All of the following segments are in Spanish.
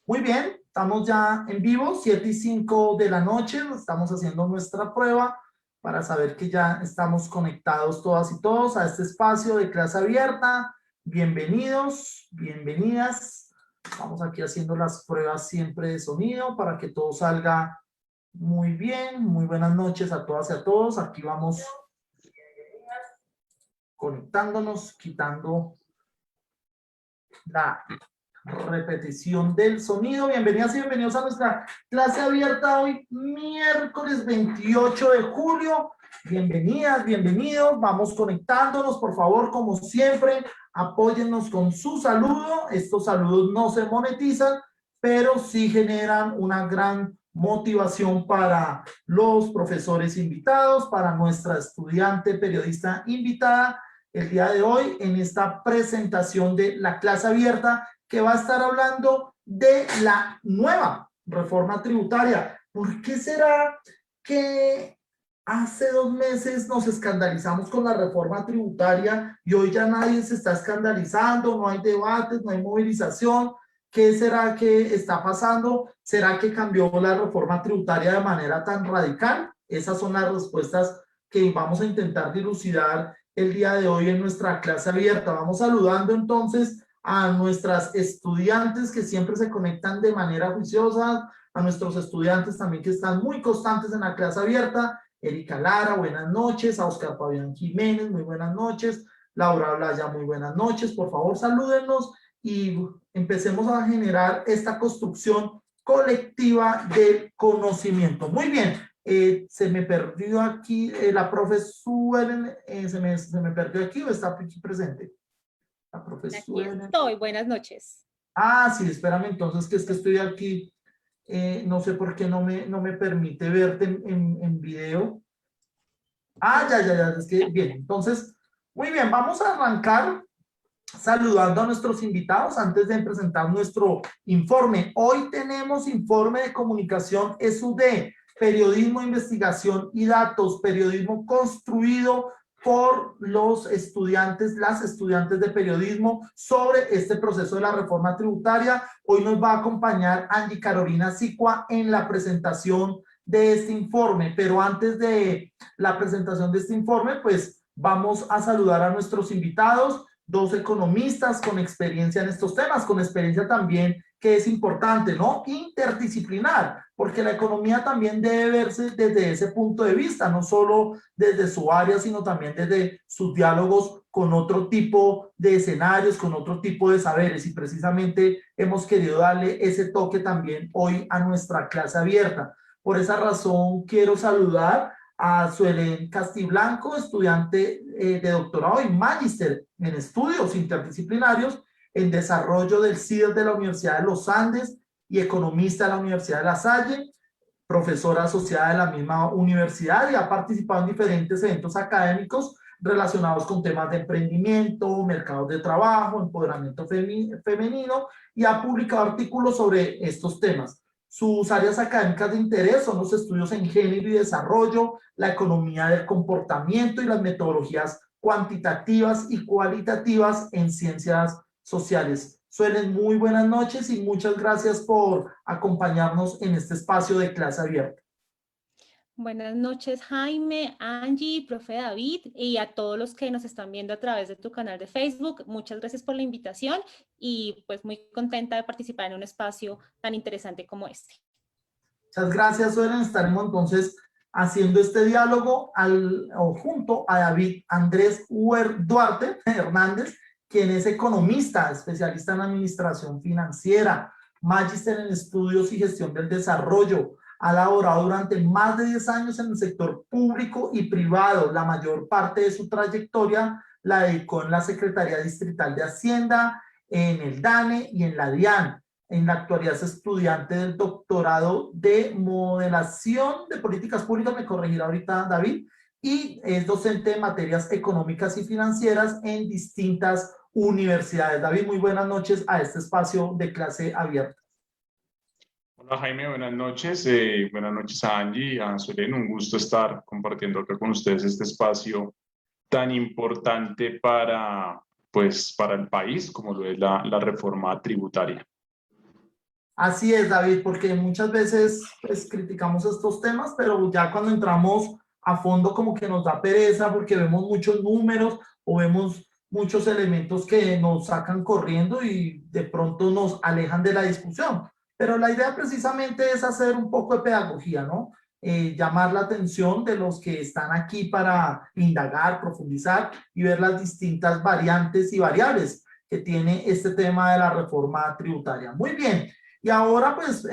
Muy bien, estamos ya en vivo, 7:05 de la noche, estamos haciendo nuestra prueba para saber que ya estamos conectados todas y todos a este espacio de clase abierta. Bienvenidos, bienvenidas. Vamos aquí haciendo las pruebas siempre de sonido para que todo salga muy bien. Muy buenas noches a todas y a todos. Aquí vamos conectándonos, quitando la repetición del sonido. Bienvenidas y bienvenidos a nuestra clase abierta hoy, miércoles 28 de julio. Bienvenidas, bienvenidos. Vamos conectándonos, por favor, como siempre, apóyennos con su saludo. Estos saludos no se monetizan, pero sí generan una gran motivación para los profesores invitados, para nuestra estudiante periodista invitada el día de hoy en esta presentación de la clase abierta que va a estar hablando de la nueva reforma tributaria. ¿Por qué será que hace 2 meses nos escandalizamos con la reforma tributaria y hoy ya nadie se está escandalizando, no hay debates, no hay movilización? ¿Qué será que está pasando? ¿Será que cambió la reforma tributaria de manera tan radical? Esas son las respuestas que vamos a intentar dilucidar el día de hoy en nuestra clase abierta. Vamos saludando entonces a nuestras estudiantes que siempre se conectan de manera juiciosa, a nuestros estudiantes también que están muy constantes en la clase abierta. Erika Lara, buenas noches. A Oscar Fabián Jiménez, muy buenas noches. Laura Blaya, muy buenas noches. Por favor, salúdennos y empecemos a generar esta construcción colectiva del conocimiento. Muy bien. Se me perdió aquí la profesora, se me perdió aquí o está aquí presente. La Aquí profesora. estoy, buenas noches. Ah, sí, espérame entonces, que es que estoy aquí. No sé por qué no me permite verte en video. Ah, ya, es que bien. Entonces, muy bien, vamos a arrancar saludando a nuestros invitados antes de presentar nuestro informe. Hoy tenemos informe de comunicación SUD, periodismo, investigación y datos, periodismo construido por los estudiantes, las estudiantes de periodismo sobre este proceso de la reforma tributaria. Hoy nos va a acompañar Angie Carolina Sicua en la presentación de este informe, pero antes de la presentación de este informe, pues vamos a saludar a nuestros invitados, dos economistas con experiencia en estos temas, con experiencia también que es importante, ¿no? Interdisciplinar, porque la economía también debe verse desde ese punto de vista, no solo desde su área, sino también desde sus diálogos con otro tipo de escenarios, con otro tipo de saberes, y precisamente hemos querido darle ese toque también hoy a nuestra clase abierta. Por esa razón quiero saludar a Suelen Castiblanco, estudiante de doctorado y magíster en estudios interdisciplinarios en desarrollo del CIDES de la Universidad de los Andes y economista de la Universidad de La Salle, profesora asociada de la misma universidad y ha participado en diferentes eventos académicos relacionados con temas de emprendimiento, mercados de trabajo, empoderamiento femenino y ha publicado artículos sobre estos temas. Sus áreas académicas de interés son los estudios en género y desarrollo, la economía del comportamiento y las metodologías cuantitativas y cualitativas en ciencias sociales. Suelen, muy buenas noches y muchas gracias por acompañarnos en este espacio de clase abierta. Buenas noches, Jaime, Angie, profe David, y a todos los que nos están viendo a través de tu canal de Facebook. Muchas gracias por la invitación y pues muy contenta de participar en un espacio tan interesante como este. Muchas gracias, Suelen. Estaremos entonces haciendo este diálogo junto a David Andrés Duarte Hernández, quien es economista, especialista en administración financiera, magíster en estudios y gestión del desarrollo. Ha laborado durante más de 10 años en el sector público y privado. La mayor parte de su trayectoria la dedicó en la Secretaría Distrital de Hacienda, en el DANE y en la DIAN. En la actualidad es estudiante del doctorado de modelación de políticas públicas, me corregirá ahorita David, y es docente de materias económicas y financieras en distintas universidades. David, muy buenas noches a este espacio de clase abierta. Hola Jaime, buenas noches. Buenas noches a Angie y a Suelen. Un gusto estar compartiendo acá con ustedes este espacio tan importante para el país como lo es la reforma tributaria. Así es, David, porque muchas veces pues, criticamos estos temas, pero ya cuando entramos a fondo como que nos da pereza porque vemos muchos números o vemos muchos elementos que nos sacan corriendo y de pronto nos alejan de la discusión. Pero la idea precisamente es hacer un poco de pedagogía, ¿no? Llamar la atención de los que están aquí para indagar, profundizar y ver las distintas variantes y variables que tiene este tema de la reforma tributaria. Muy bien. Y ahora pues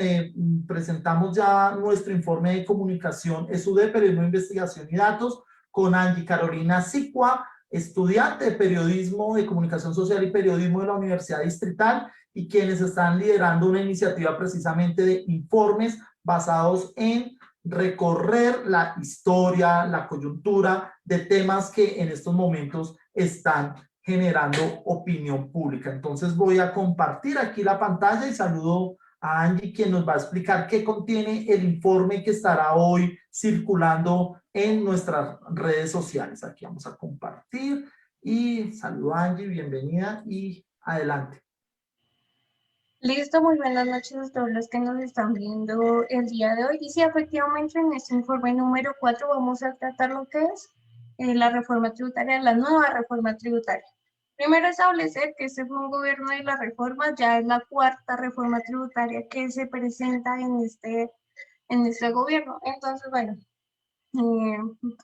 presentamos ya nuestro informe de comunicación SUD, Periodismo, Investigación y Datos, con Angie Carolina Sicua, estudiante de Periodismo de Comunicación Social y Periodismo de la Universidad Distrital, y quienes están liderando una iniciativa precisamente de informes basados en recorrer la historia, la coyuntura de temas que en estos momentos están generando opinión pública. Entonces voy a compartir aquí la pantalla y saludo a Angie, quien nos va a explicar qué contiene el informe que estará hoy circulando en nuestras redes sociales. Aquí vamos a compartir y saludo a Angie, bienvenida y adelante. Listo, muy buenas noches a todos los que nos están viendo el día de hoy. Y sí, efectivamente, en este informe número 4 vamos a tratar lo que es la reforma tributaria, la nueva reforma tributaria. Primero establecer que este fue un gobierno de la reforma, ya es la cuarta reforma tributaria que se presenta en este gobierno. Entonces, bueno,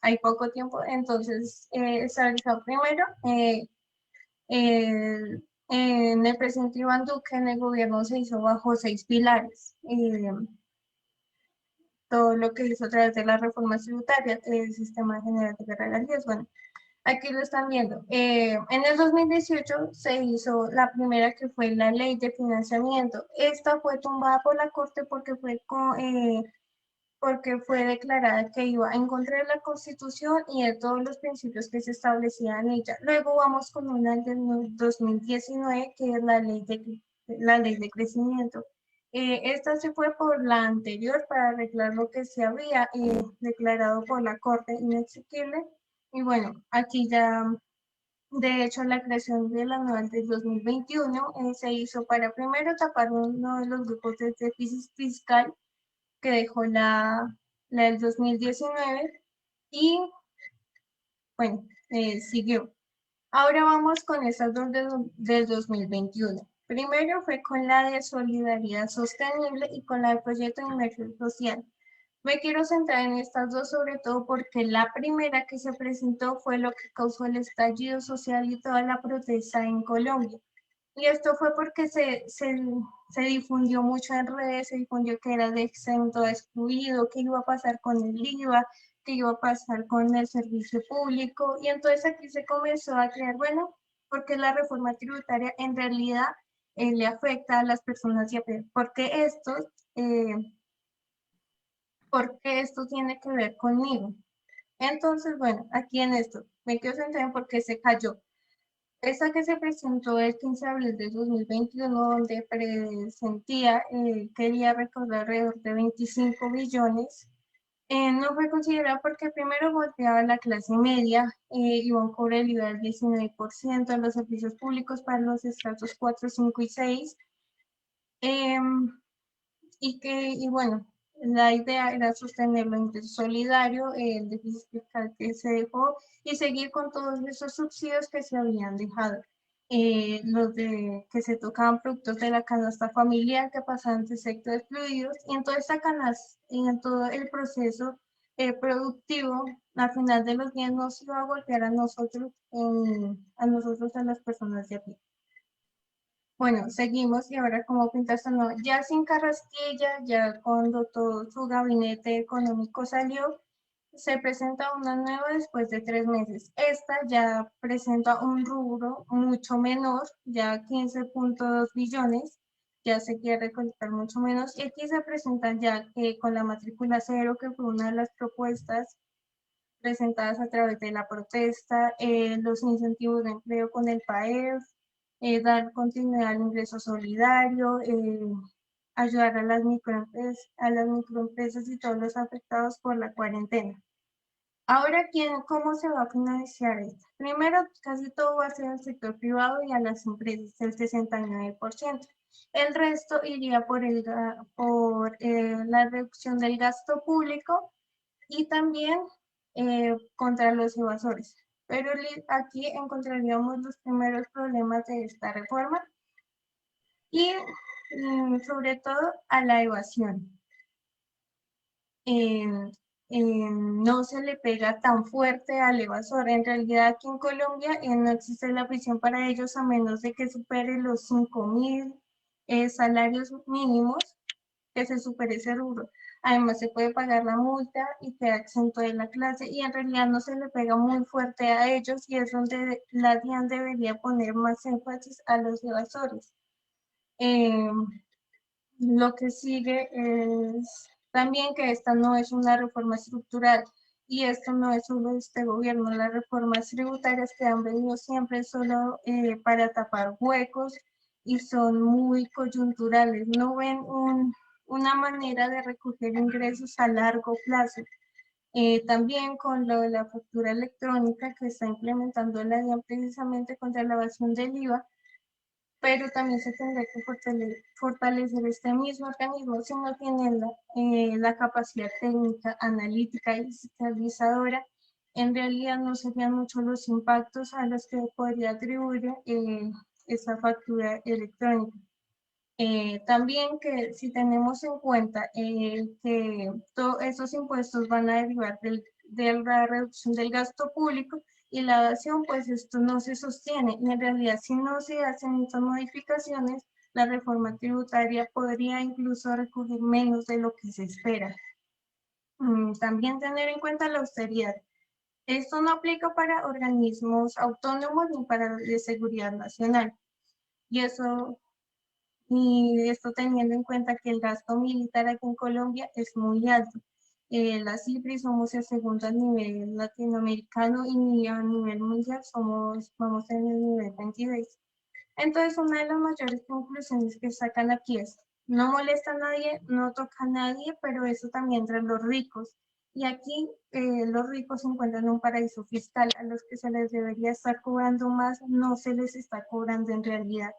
hay poco tiempo, entonces estabilizado primero. En el presidente Iván Duque, en el gobierno se hizo bajo 6 pilares. Todo lo que hizo a través de las reformas tributarias, el sistema general de regalías, bueno, aquí lo están viendo. En el 2018 se hizo la primera, que fue la ley de financiamiento. Esta fue tumbada por la Corte porque fue declarada que iba en contra de la Constitución y de todos los principios que se establecían en ella. Luego vamos con una del 2019, que es la ley de crecimiento. Esta se fue por la anterior para arreglar lo que se había declarado por la Corte inexequible. Y bueno, aquí ya, de hecho, la creación de la anual del 2021 se hizo para primero tapar uno de los grupos de déficit fiscal que dejó la del 2019 y bueno, siguió. Ahora vamos con estas dos del 2021. Primero fue con la de solidaridad sostenible y con la del proyecto de inversión social. Me quiero centrar en estas dos, sobre todo porque la primera que se presentó fue lo que causó el estallido social y toda la protesta en Colombia. Y esto fue porque se difundió mucho en redes, se difundió que era de exento a excluido, qué iba a pasar con el IVA, qué iba a pasar con el servicio público. Y entonces aquí se comenzó a crear, bueno, porque la reforma tributaria en realidad le afecta a las personas y a eh, porque esto tiene que ver conmigo. Entonces, bueno, aquí en esto me quiero centrar en por qué se cayó. Esta que se presentó el 15 de abril de 2021, donde presentía, quería recaudar alrededor de 25 billones, no fue considerada porque primero golpeaba a la clase media, iba a un cobro del IVA del 19% en los servicios públicos para los estratos 4, 5 y 6, y bueno, la idea era sostenerlo en ingreso solidario, el déficit fiscal que se dejó y seguir con todos esos subsidios que se habían dejado. Los que se tocaban productos de la canasta familiar que pasaban de sector de fluidos, y en toda esta canasta y en todo el proceso productivo, al final de los días nos iba a golpear a nosotros, a las personas de a pie. Bueno, seguimos y ahora como pintaste, no, ya sin Carrasquilla, ya cuando todo su gabinete económico salió, se presenta una nueva después de 3 meses. Esta ya presenta un rubro mucho menor, ya 15.2 billones, ya se quiere recolectar mucho menos. Y aquí se presentan ya que con la matrícula cero, que fue una de las propuestas presentadas a través de la protesta, los incentivos de empleo con el PAEF, dar continuidad al ingreso solidario, ayudar a las microempresas y todos los afectados por la cuarentena. Ahora, ¿cómo se va a financiar esto? Primero, casi todo va a ser al sector privado y a las empresas, el 69%. El resto iría por la reducción del gasto público y también contra los evasores. Pero aquí encontraríamos los primeros problemas de esta reforma y sobre todo a la evasión. No se le pega tan fuerte al evasor. En realidad aquí en Colombia no existe la prisión para ellos a menos de que supere los 5.000 salarios mínimos, que se supere ese rubro. Además se puede pagar la multa y queda exento de la clase y en realidad no se le pega muy fuerte a ellos y es donde la DIAN debería poner más énfasis a los evasores. Lo que sigue es también que esta no es una reforma estructural y esto no es solo de este gobierno. Las reformas tributarias que han venido siempre solo para tapar huecos y son muy coyunturales. No ven una manera de recoger ingresos a largo plazo. También con lo de la factura electrónica que está implementando la DIAN precisamente contra la evasión del IVA, pero también se tendrá que fortalecer este mismo organismo si no tienen la capacidad técnica, analítica y fiscalizadora. En realidad no serían muchos los impactos a los que podría atribuir esa factura electrónica. También que si tenemos en cuenta que todos esos impuestos van a derivar de la reducción del gasto público y la evasión, pues esto no se sostiene. Y en realidad, si no se hacen estas modificaciones, la reforma tributaria podría incluso recoger menos de lo que se espera. También tener en cuenta la austeridad. Esto no aplica para organismos autónomos ni para de seguridad nacional. Y esto teniendo en cuenta que el gasto militar aquí en Colombia es muy alto. La CIPRI somos el segundo a nivel latinoamericano y a nivel mundial vamos en el nivel 26. Entonces, una de las mayores conclusiones que sacan aquí es, no molesta a nadie, no toca a nadie, pero eso también entre los ricos. Y aquí los ricos se encuentran en un paraíso fiscal, a los que se les debería estar cobrando más, no se les está cobrando en realidad.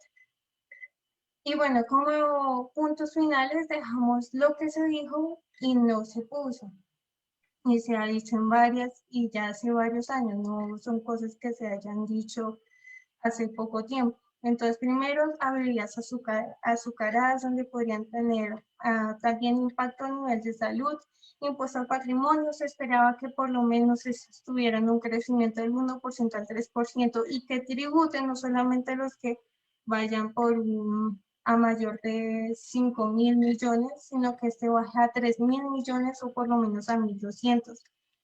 Y bueno, como puntos finales dejamos lo que se dijo y no se puso. Y se ha dicho en varias y ya hace varios años, no son cosas que se hayan dicho hace poco tiempo. Entonces, primero, bebidas azucaradas donde podrían tener también impacto a nivel de salud. Impuesto al patrimonio, se esperaba que por lo menos tuvieran un crecimiento del 1% al 3% y que tributen no solamente los que vayan a mayor de 5.000 millones, sino que este baje a 3.000 millones o por lo menos a 1.200.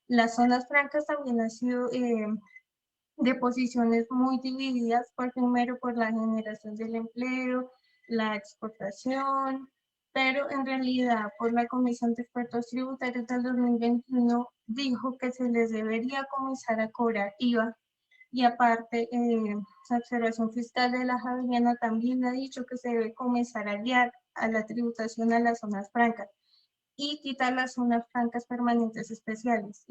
Las zonas francas también han sido de posiciones muy divididas, primero por la generación del empleo, la exportación, pero en realidad por la Comisión de Expertos Tributarios del 2021 dijo que se les debería comenzar a cobrar IVA y aparte la observación fiscal de la Javeriana también ha dicho que se debe comenzar a guiar a la tributación a las zonas francas y quitar las zonas francas permanentes especiales,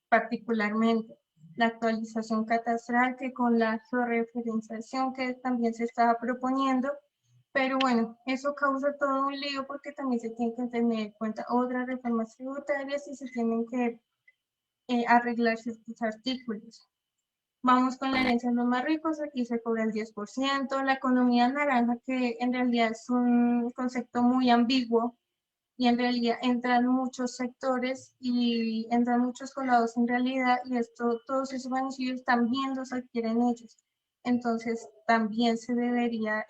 particularmente la actualización catastral que con la georreferenciación que también se estaba proponiendo, pero bueno, eso causa todo un lío porque también se tienen que tener en cuenta otras reformas tributarias y se tienen que arreglar ciertos artículos. Vamos con la herencia de los más ricos, aquí se cobra el 10%, la economía naranja que en realidad es un concepto muy ambiguo, y en realidad entran muchos sectores y entran muchos colados en realidad y todos esos beneficios también los adquieren ellos. Entonces también se debería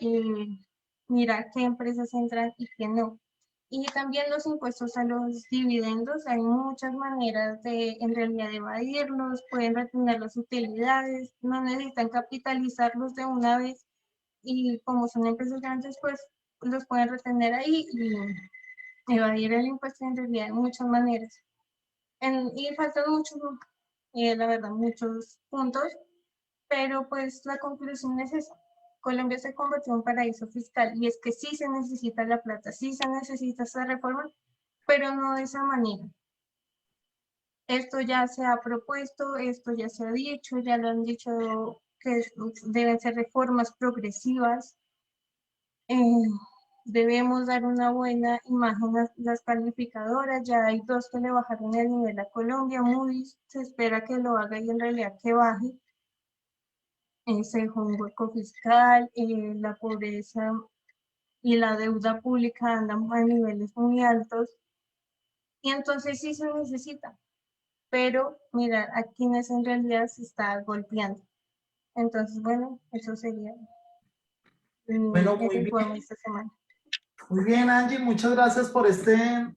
mirar qué empresas entran y qué no. Y también los impuestos a los dividendos, hay muchas maneras de en realidad evadirlos, pueden retener las utilidades, no necesitan capitalizarlos de una vez y como son empresas grandes pues los pueden retener ahí y evadir el impuesto en realidad de muchas maneras. Y faltan muchos, la verdad, muchos puntos, pero pues la conclusión es esa. Colombia se convirtió en un paraíso fiscal y es que sí se necesita la plata, sí se necesita esta reforma, pero no de esa manera. Esto ya se ha propuesto, esto ya se ha dicho, ya lo han dicho que deben ser reformas progresivas. Debemos dar una buena imagen a las calificadoras. Ya hay 2 que le bajaron el nivel a Colombia. Moody's se espera que lo haga y en realidad que baje. Se dejó un hueco fiscal, la pobreza y la deuda pública andan a niveles muy altos. Y entonces sí se necesita, pero mirar a quienes en realidad se está golpeando. Entonces, bueno, eso sería Bueno, el informe esta semana. muy bien, Angie, muchas gracias por esta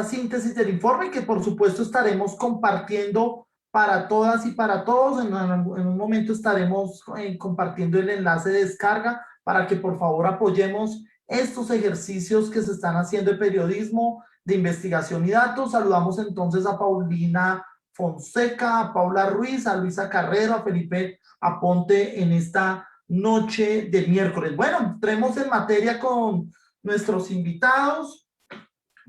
síntesis del informe que por supuesto estaremos compartiendo para todas y para todos. En un momento estaremos compartiendo el enlace de descarga para que por favor apoyemos estos ejercicios que se están haciendo de periodismo, de investigación y datos. Saludamos entonces a Paulina Fonseca, a Paula Ruiz, a Luisa Carrero, a Felipe Aponte en esta noche de miércoles. Bueno, entremos en materia con nuestros invitados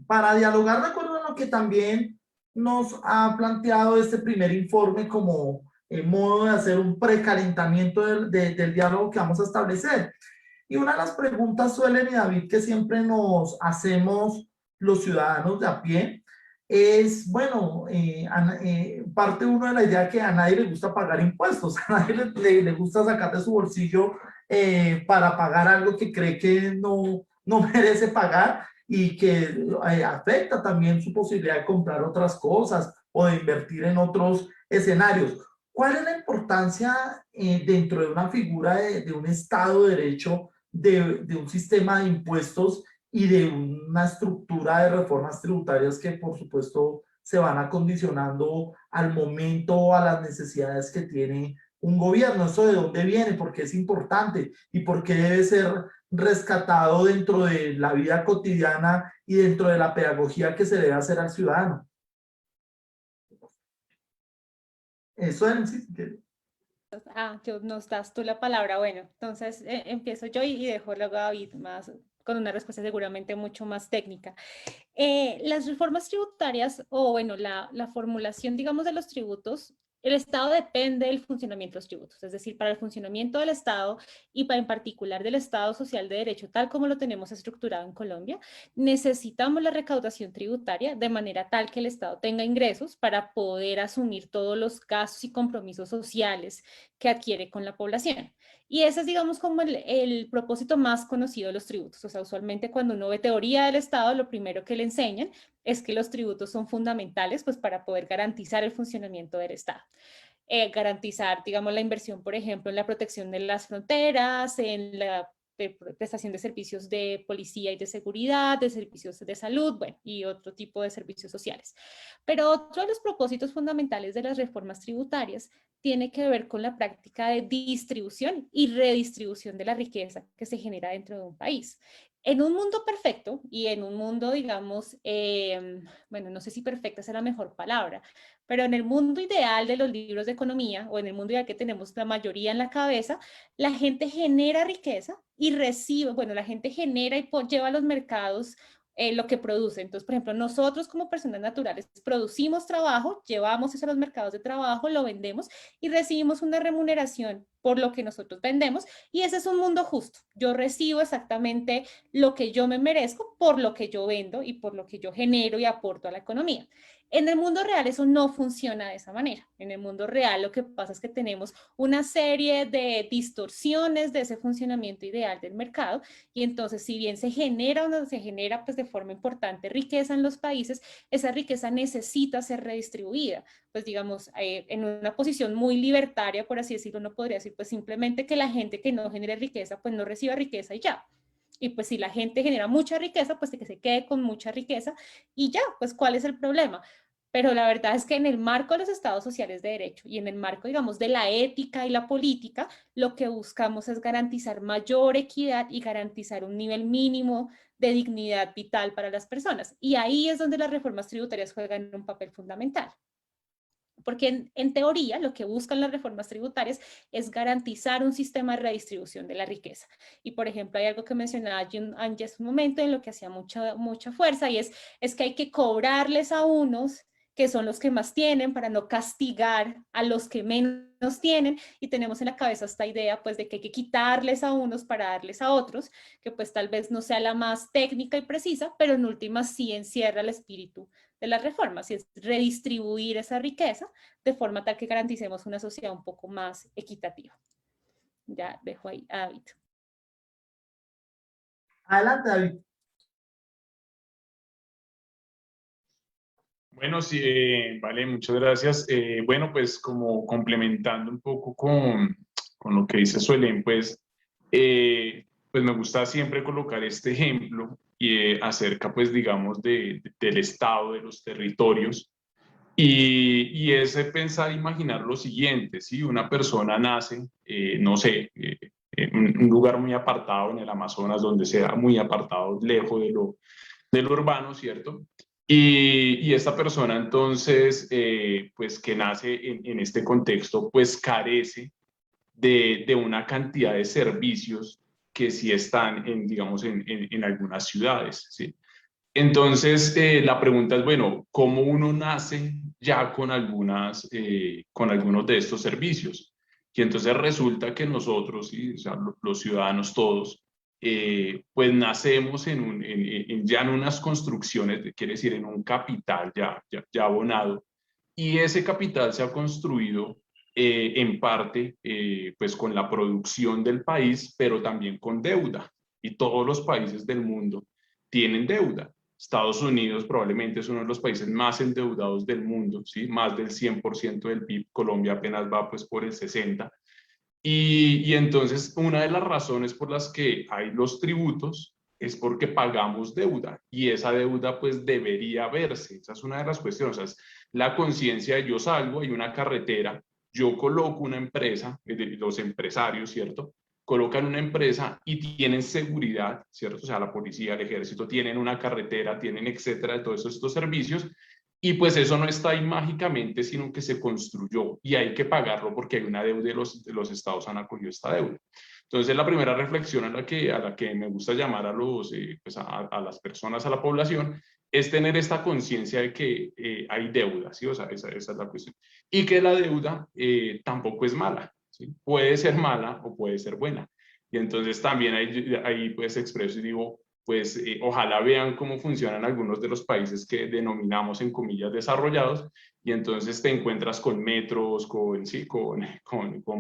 para dialogar de acuerdo a lo que también nos ha planteado este primer informe como modo de hacer un precalentamiento del diálogo que vamos a establecer. Y una de las preguntas, Suelen y David, que siempre nos hacemos los ciudadanos de a pie, es, bueno, parte uno de la idea que a nadie le gusta pagar impuestos, a nadie le gusta sacar de su bolsillo para pagar algo que cree que no merece pagar y que afecta también su posibilidad de comprar otras cosas o de invertir en otros escenarios. ¿Cuál es la importancia dentro de una figura de un Estado de Derecho, de un sistema de impuestos y de una estructura de reformas tributarias que por supuesto se van acondicionando al momento, a las necesidades que tiene un gobierno? ¿Eso de dónde viene? ¿Por qué es importante? ¿Y por qué debe ser rescatado dentro de la vida cotidiana y dentro de la pedagogía que se debe hacer al ciudadano? Eso es, sí, Nos das tú la palabra. Bueno, entonces empiezo yo y dejo luego a David más con una respuesta seguramente mucho más técnica. Las reformas tributarias, o bueno, la formulación, digamos, de los tributos, el Estado depende del funcionamiento de los tributos, es decir, para el funcionamiento del Estado y para en particular del Estado social de derecho, tal como lo tenemos estructurado en Colombia, necesitamos la recaudación tributaria de manera tal que el Estado tenga ingresos para poder asumir todos los gastos y compromisos sociales que adquiere con la población. Y ese es, digamos, como el propósito más conocido de los tributos. O sea, usualmente cuando uno ve teoría del Estado, lo primero que le enseñan es que los tributos son fundamentales pues, para poder garantizar el funcionamiento del Estado. Garantizar, digamos, la inversión, por ejemplo, en la protección de las fronteras, en la prestación de servicios de policía y de seguridad, de servicios de salud, bueno, y otro tipo de servicios sociales. Pero otro de los propósitos fundamentales de las reformas tributarias tiene que ver con la práctica de distribución y redistribución de la riqueza que se genera dentro de un país. En un mundo perfecto y en un mundo, digamos, bueno, no sé si perfecta es la mejor palabra, pero en el mundo ideal de los libros de economía o en el mundo ideal que tenemos la mayoría en la cabeza, la gente genera riqueza y recibe, bueno, la gente genera y lleva a los mercados lo que produce. Entonces, por ejemplo, nosotros como personas naturales producimos trabajo, llevamos eso a los mercados de trabajo, lo vendemos y recibimos una remuneración por lo que nosotros vendemos y ese es un mundo justo. Yo recibo exactamente lo que yo me merezco por lo que yo vendo y por lo que yo genero y aporto a la economía. En el mundo real eso no funciona de esa manera. En el mundo real lo que pasa es que tenemos una serie de distorsiones de ese funcionamiento ideal del mercado y entonces si bien se genera o no se genera pues de forma importante riqueza en los países, esa riqueza necesita ser redistribuida. Pues digamos, en una posición muy libertaria, por así decirlo, uno podría decir pues simplemente que la gente que no genere riqueza pues no reciba riqueza y ya. Y pues si la gente genera mucha riqueza, pues que se quede con mucha riqueza y ya, pues ¿cuál es el problema? Pero la verdad es que en el marco de los estados sociales de derecho y en el marco, digamos, de la ética y la política, lo que buscamos es garantizar mayor equidad y garantizar un nivel mínimo de dignidad vital para las personas. Y ahí es donde las reformas tributarias juegan un papel fundamental. Porque en teoría lo que buscan las reformas tributarias es garantizar un sistema de redistribución de la riqueza. Y por ejemplo, hay algo que mencionaba Angie hace un momento en lo que hacía mucha fuerza y es que hay que cobrarles a unos que son los que más tienen, para no castigar a los que menos tienen, y tenemos en la cabeza esta idea pues de que hay que quitarles a unos para darles a otros, que pues tal vez no sea la más técnica y precisa, pero en últimas sí encierra el espíritu de las reformas, y es redistribuir esa riqueza de forma tal que garanticemos una sociedad un poco más equitativa. Ya dejo ahí a David. Adelante, David. Bueno, sí, vale, muchas gracias. Bueno, pues como complementando un poco con lo que dice Suelen, pues me gusta siempre colocar este ejemplo acerca, pues digamos, del Estado, de los territorios, y es pensar, imaginar lo siguiente, ¿sí? Una persona nace, no sé, en un lugar muy apartado en el Amazonas, donde sea muy apartado, lejos de lo urbano, ¿cierto? Y esta persona entonces, pues que nace en este contexto, pues carece de una cantidad de servicios que sí están en, digamos, en algunas ciudades, ¿sí? Entonces, la pregunta es, bueno, ¿cómo uno nace ya con con algunos de estos servicios? Y entonces resulta que nosotros, ¿sí? O sea, los ciudadanos todos, pues nacemos ya en unas construcciones, quiere decir, en un capital ya abonado, y ese capital se ha construido en parte pues con la producción del país, pero también con deuda, y todos los países del mundo tienen deuda. Estados Unidos probablemente es uno de los países más endeudados del mundo, ¿sí? Más del 100% del PIB. Colombia apenas va pues por el 60%. Y entonces una de las razones por las que hay los tributos es porque pagamos deuda, y esa deuda pues debería verse. Esa es una de las cuestiones. O sea, es la conciencia de yo salgo, hay una carretera, yo coloco una empresa, los empresarios, ¿cierto? Colocan una empresa y tienen seguridad, ¿cierto? O sea, la policía, el ejército, tienen una carretera, tienen etcétera, de todos estos servicios, y pues eso no está ahí mágicamente, sino que se construyó y hay que pagarlo porque hay una deuda y los estados han acogido esta deuda. Entonces, la primera reflexión a la que me gusta llamar pues a las personas, a la población, es tener esta conciencia de que hay deuda, ¿sí? O sea, esa es la cuestión. Y que la deuda tampoco es mala, ¿sí? Puede ser mala o puede ser buena. Y entonces también ahí pues expreso y digo, pues ojalá vean cómo funcionan algunos de los países que denominamos en comillas desarrollados, y entonces te encuentras con metros, con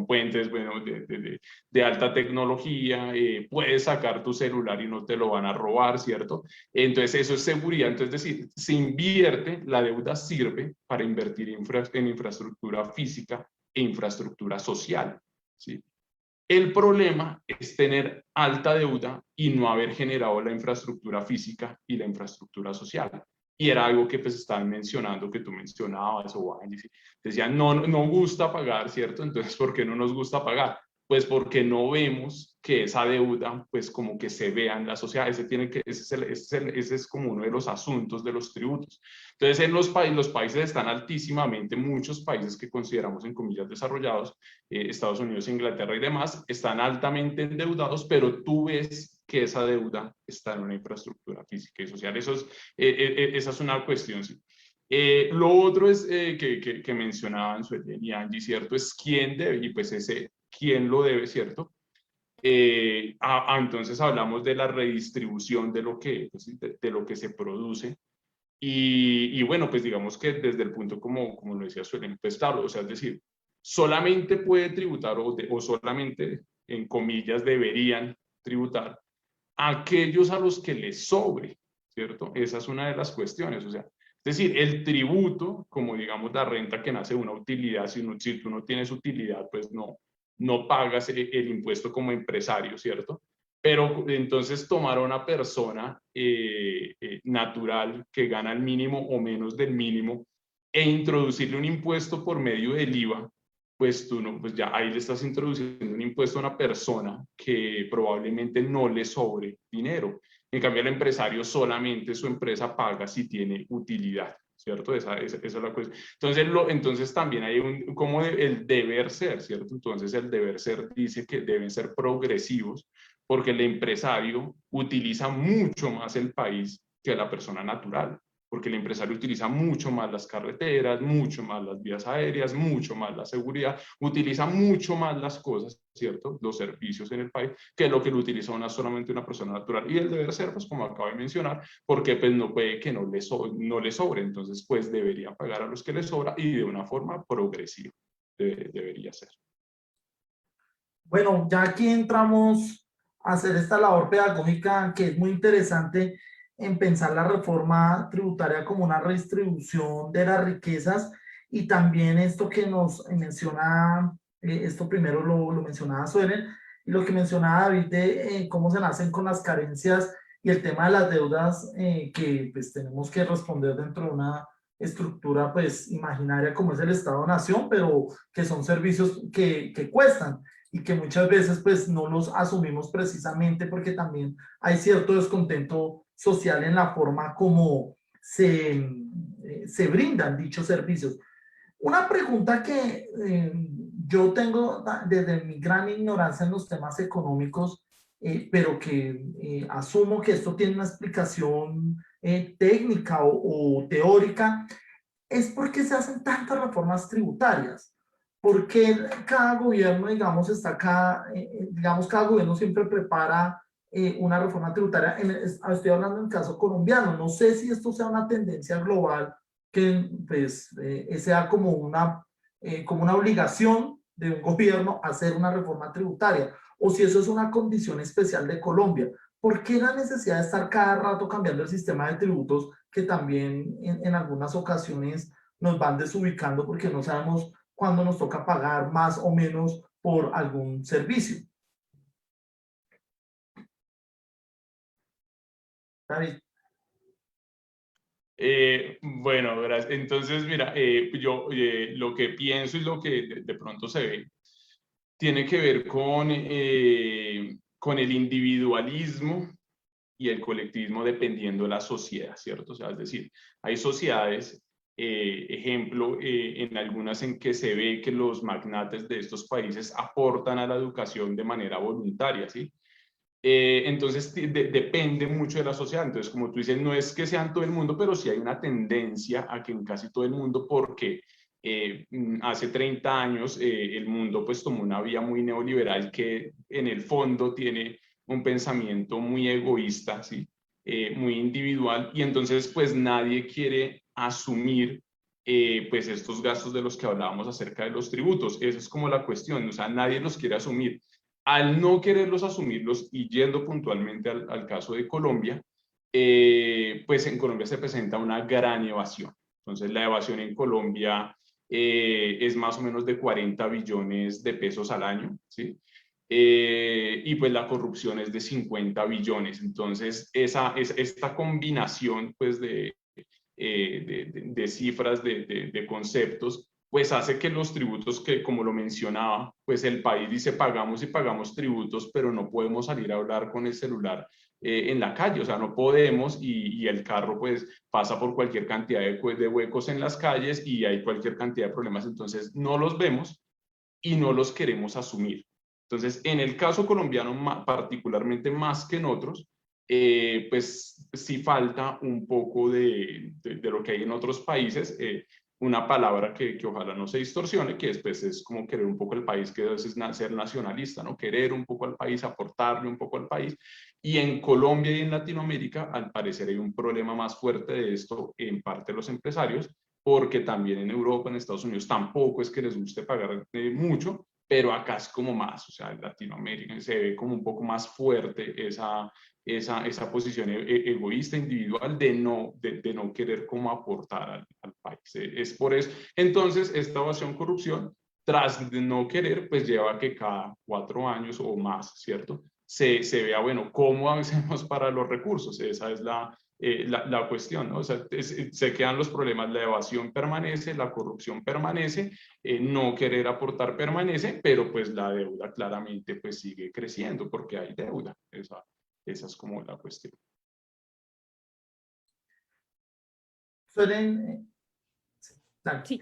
puentes, bueno, de alta tecnología, puedes sacar tu celular y no te lo van a robar, ¿cierto? Entonces eso es seguridad. Entonces, es decir, se invierte, la deuda sirve para invertir en infraestructura física e infraestructura social, ¿sí? El problema es tener alta deuda y no haber generado la infraestructura física y la infraestructura social. Y era algo que pues estaban mencionando, que tú mencionabas, o decían, no gusta pagar, ¿cierto? Entonces, ¿por qué no nos gusta pagar? Pues porque no vemos que esa deuda, pues como que se vea en la sociedad. Ese es como uno de los asuntos de los tributos. Entonces, en los países están altísimamente, muchos países que consideramos en comillas desarrollados, Estados Unidos, Inglaterra y demás, están altamente endeudados, pero tú ves que esa deuda está en una infraestructura física y social. Esa es una cuestión, ¿sí? Lo otro es que mencionaban Suelen y Angie, ¿cierto? Es quién debe, y pues ese quién lo debe, ¿cierto? Entonces hablamos de la redistribución de lo que, pues, de lo que se produce. Y bueno, pues digamos que desde el punto, como lo decía Suelen, pues claro, o sea, es decir, solamente puede tributar o solamente, en comillas, deberían tributar aquellos a los que les sobre, ¿cierto? Esa es una de las cuestiones, o sea, es decir, el tributo, como digamos la renta que nace de una utilidad, si tú no tienes utilidad, pues no pagas el impuesto como empresario, ¿cierto? Pero entonces tomar a una persona natural que gana el mínimo o menos del mínimo e introducirle un impuesto por medio del IVA, pues tú no, pues ya ahí le estás introduciendo un impuesto a una persona que probablemente no le sobre dinero. En cambio, el empresario solamente su empresa paga si tiene utilidad, ¿cierto? Esa es la cuestión. Entonces también hay como el deber ser, ¿cierto? Entonces el deber ser dice que deben ser progresivos porque el empresario utiliza mucho más el país que la persona natural, porque el empresario utiliza mucho más las carreteras, mucho más las vías aéreas, mucho más la seguridad, utiliza mucho más las cosas, ¿cierto? Los servicios en el país, que lo que lo utiliza solamente una persona natural. Y el deber ser, pues como acabo de mencionar, porque pues no puede que no le sobre, entonces pues debería pagar a los que le sobra y de una forma progresiva debería ser. Bueno, ya aquí entramos a hacer esta labor pedagógica que es muy interesante en pensar la reforma tributaria como una redistribución de las riquezas y también esto que nos menciona, esto primero lo mencionaba Suelen, y lo que mencionaba David de cómo se nacen con las carencias y el tema de las deudas que pues tenemos que responder dentro de una estructura pues imaginaria como es el Estado-Nación, pero que son servicios que cuestan y que muchas veces pues no los asumimos precisamente porque también hay cierto descontento social en la forma como se brindan dichos servicios. Una pregunta que yo tengo desde mi gran ignorancia en los temas económicos, pero que asumo que esto tiene una explicación técnica o teórica, es por qué se hacen tantas reformas tributarias. Porque cada gobierno, digamos, digamos, cada gobierno siempre prepara una reforma tributaria. Estoy hablando en caso colombiano. No sé si esto sea una tendencia global que pues sea como una obligación de un gobierno hacer una reforma tributaria o si eso es una condición especial de Colombia. ¿Por qué la necesidad de estar cada rato cambiando el sistema de tributos que también en algunas ocasiones nos van desubicando porque no sabemos cuándo nos toca pagar más o menos por algún servicio? David. Bueno, gracias. Entonces, mira, yo lo que pienso y lo que de pronto se ve tiene que ver con el individualismo y el colectivismo dependiendo de la sociedad, ¿cierto? O sea, es decir, hay sociedades, ejemplo, en algunas en que se ve que los magnates de estos países aportan a la educación de manera voluntaria, ¿sí? Entonces depende mucho de la sociedad. Entonces, como tú dices, no es que sea en todo el mundo, pero sí hay una tendencia a que en casi todo el mundo, porque hace 30 años el mundo pues tomó una vía muy neoliberal que en el fondo tiene un pensamiento muy egoísta, ¿sí? Muy individual, y entonces pues nadie quiere asumir pues estos gastos de los que hablábamos acerca de los tributos. Esa es como la cuestión, o sea, nadie los quiere asumir. Al no quererlos asumirlos y yendo puntualmente al caso de Colombia, pues en Colombia se presenta una gran evasión. Entonces la evasión en Colombia es más o menos de 40 billones de pesos al año, ¿sí? Y pues la corrupción es de 50 billones. Entonces esta combinación pues de cifras, de conceptos, pues hace que los tributos que, como lo mencionaba, pues el país dice pagamos y pagamos tributos, pero no podemos salir a hablar con el celular en la calle, o sea, no podemos y el carro pues pasa por cualquier cantidad de huecos en las calles y hay cualquier cantidad de problemas, entonces no los vemos y no los queremos asumir. Entonces, en el caso colombiano, particularmente más que en otros, pues sí falta un poco de lo que hay en otros países. Una palabra que ojalá no se distorsione, que después es como querer un poco el país, que es ser nacionalista, ¿no? Querer un poco al país, aportarle un poco al país. Y en Colombia y en Latinoamérica, al parecer hay un problema más fuerte de esto en parte de los empresarios, porque también en Europa, en Estados Unidos, tampoco es que les guste pagar mucho, pero acá es como más, o sea, en Latinoamérica se ve como un poco más fuerte esa posición egoísta, individual, de no querer como aportar al país. Es por eso. Entonces, esta evasión, corrupción, tras de no querer, pues lleva a que cada 4 años o más, ¿cierto? Se vea, bueno, ¿cómo hacemos para los recursos? Esa es la cuestión, ¿no? O sea, se quedan los problemas, la evasión permanece, la corrupción permanece, no querer aportar permanece, pero pues la deuda claramente pues sigue creciendo porque hay deuda. Esa es como la cuestión. Suelen, Sí.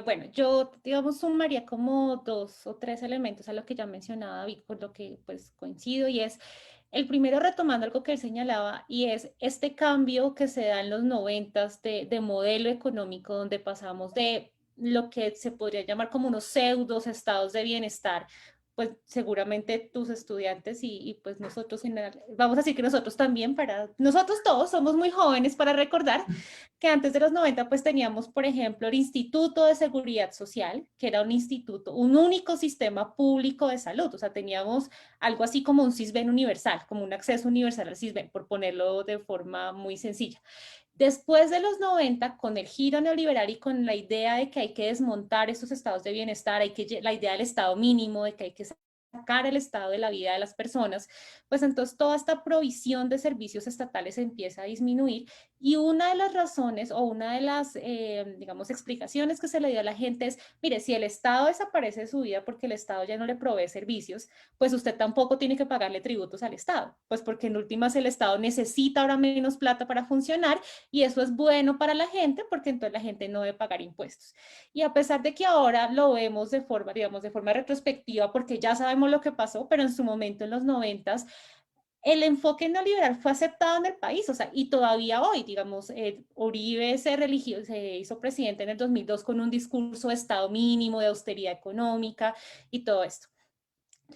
Bueno, yo, digamos, sumaría como 2 o 3 elementos a lo que ya mencionaba David, por lo que pues coincido, y es El primero, retomando algo que él señalaba, y es este cambio que se da en los 90 de modelo económico, donde pasamos de lo que se podría llamar como unos pseudos estados de bienestar, pues seguramente tus estudiantes y pues nosotros, vamos a decir que nosotros también, nosotros todos somos muy jóvenes para recordar que antes de los 90 pues teníamos, por ejemplo, el Instituto de Seguridad Social, que era un instituto, un único sistema público de salud, o sea, teníamos algo así como un CISBEN universal, como un acceso universal al CISBEN, por ponerlo de forma muy sencilla. Después de los 90, con el giro neoliberal y con la idea de que hay que desmontar estos estados de bienestar, la idea del estado mínimo, de que hay que sacar el estado de la vida de las personas, pues entonces toda esta provisión de servicios estatales empieza a disminuir, y una de las razones o una de las, digamos, explicaciones que se le dio a la gente es, mire, si el Estado desaparece de su vida porque el Estado ya no le provee servicios, pues usted tampoco tiene que pagarle tributos al Estado, pues porque en últimas el Estado necesita ahora menos plata para funcionar, y eso es bueno para la gente porque entonces la gente no debe pagar impuestos. Y a pesar de que ahora lo vemos de forma, digamos, de forma retrospectiva, porque ya sabemos lo que pasó, pero en su momento, en los 90, el enfoque neoliberal fue aceptado en el país, o sea, y todavía hoy, digamos, Uribe se hizo presidente en el 2002 con un discurso de Estado mínimo, de austeridad económica y todo esto.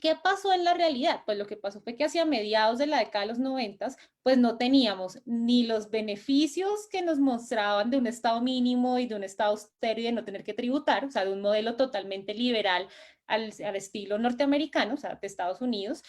¿Qué pasó en la realidad? Pues lo que pasó fue que hacia mediados de la década de los 90, pues no teníamos ni los beneficios que nos mostraban de un Estado mínimo y de un Estado austero y de no tener que tributar, o sea, de un modelo totalmente liberal al estilo norteamericano, o sea, de Estados Unidos,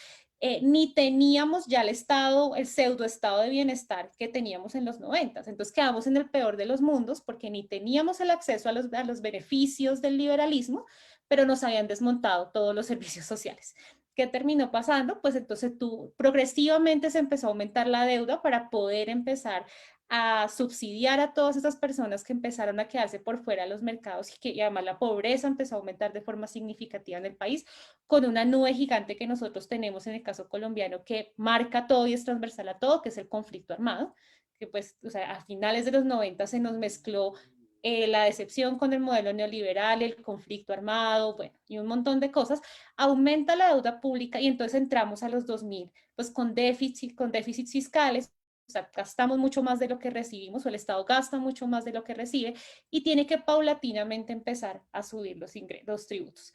ni teníamos ya el Estado, el pseudo Estado de bienestar que teníamos en los 90. Entonces quedamos en el peor de los mundos porque ni teníamos el acceso a los beneficios del liberalismo, pero nos habían desmontado todos los servicios sociales. ¿Qué terminó pasando? Pues entonces progresivamente se empezó a aumentar la deuda para poder empezar a subsidiar a todas esas personas que empezaron a quedarse por fuera de los mercados, y además la pobreza empezó a aumentar de forma significativa en el país, con una nube gigante que nosotros tenemos en el caso colombiano que marca todo y es transversal a todo, que es el conflicto armado, que pues, o sea, a finales de los 90 se nos mezcló la decepción con el modelo neoliberal, el conflicto armado, bueno, y un montón de cosas. Aumenta la deuda pública y entonces entramos a los 2000, pues con déficits fiscales, o sea, gastamos mucho más de lo que recibimos, o el Estado gasta mucho más de lo que recibe, y tiene que paulatinamente empezar a subir los tributos.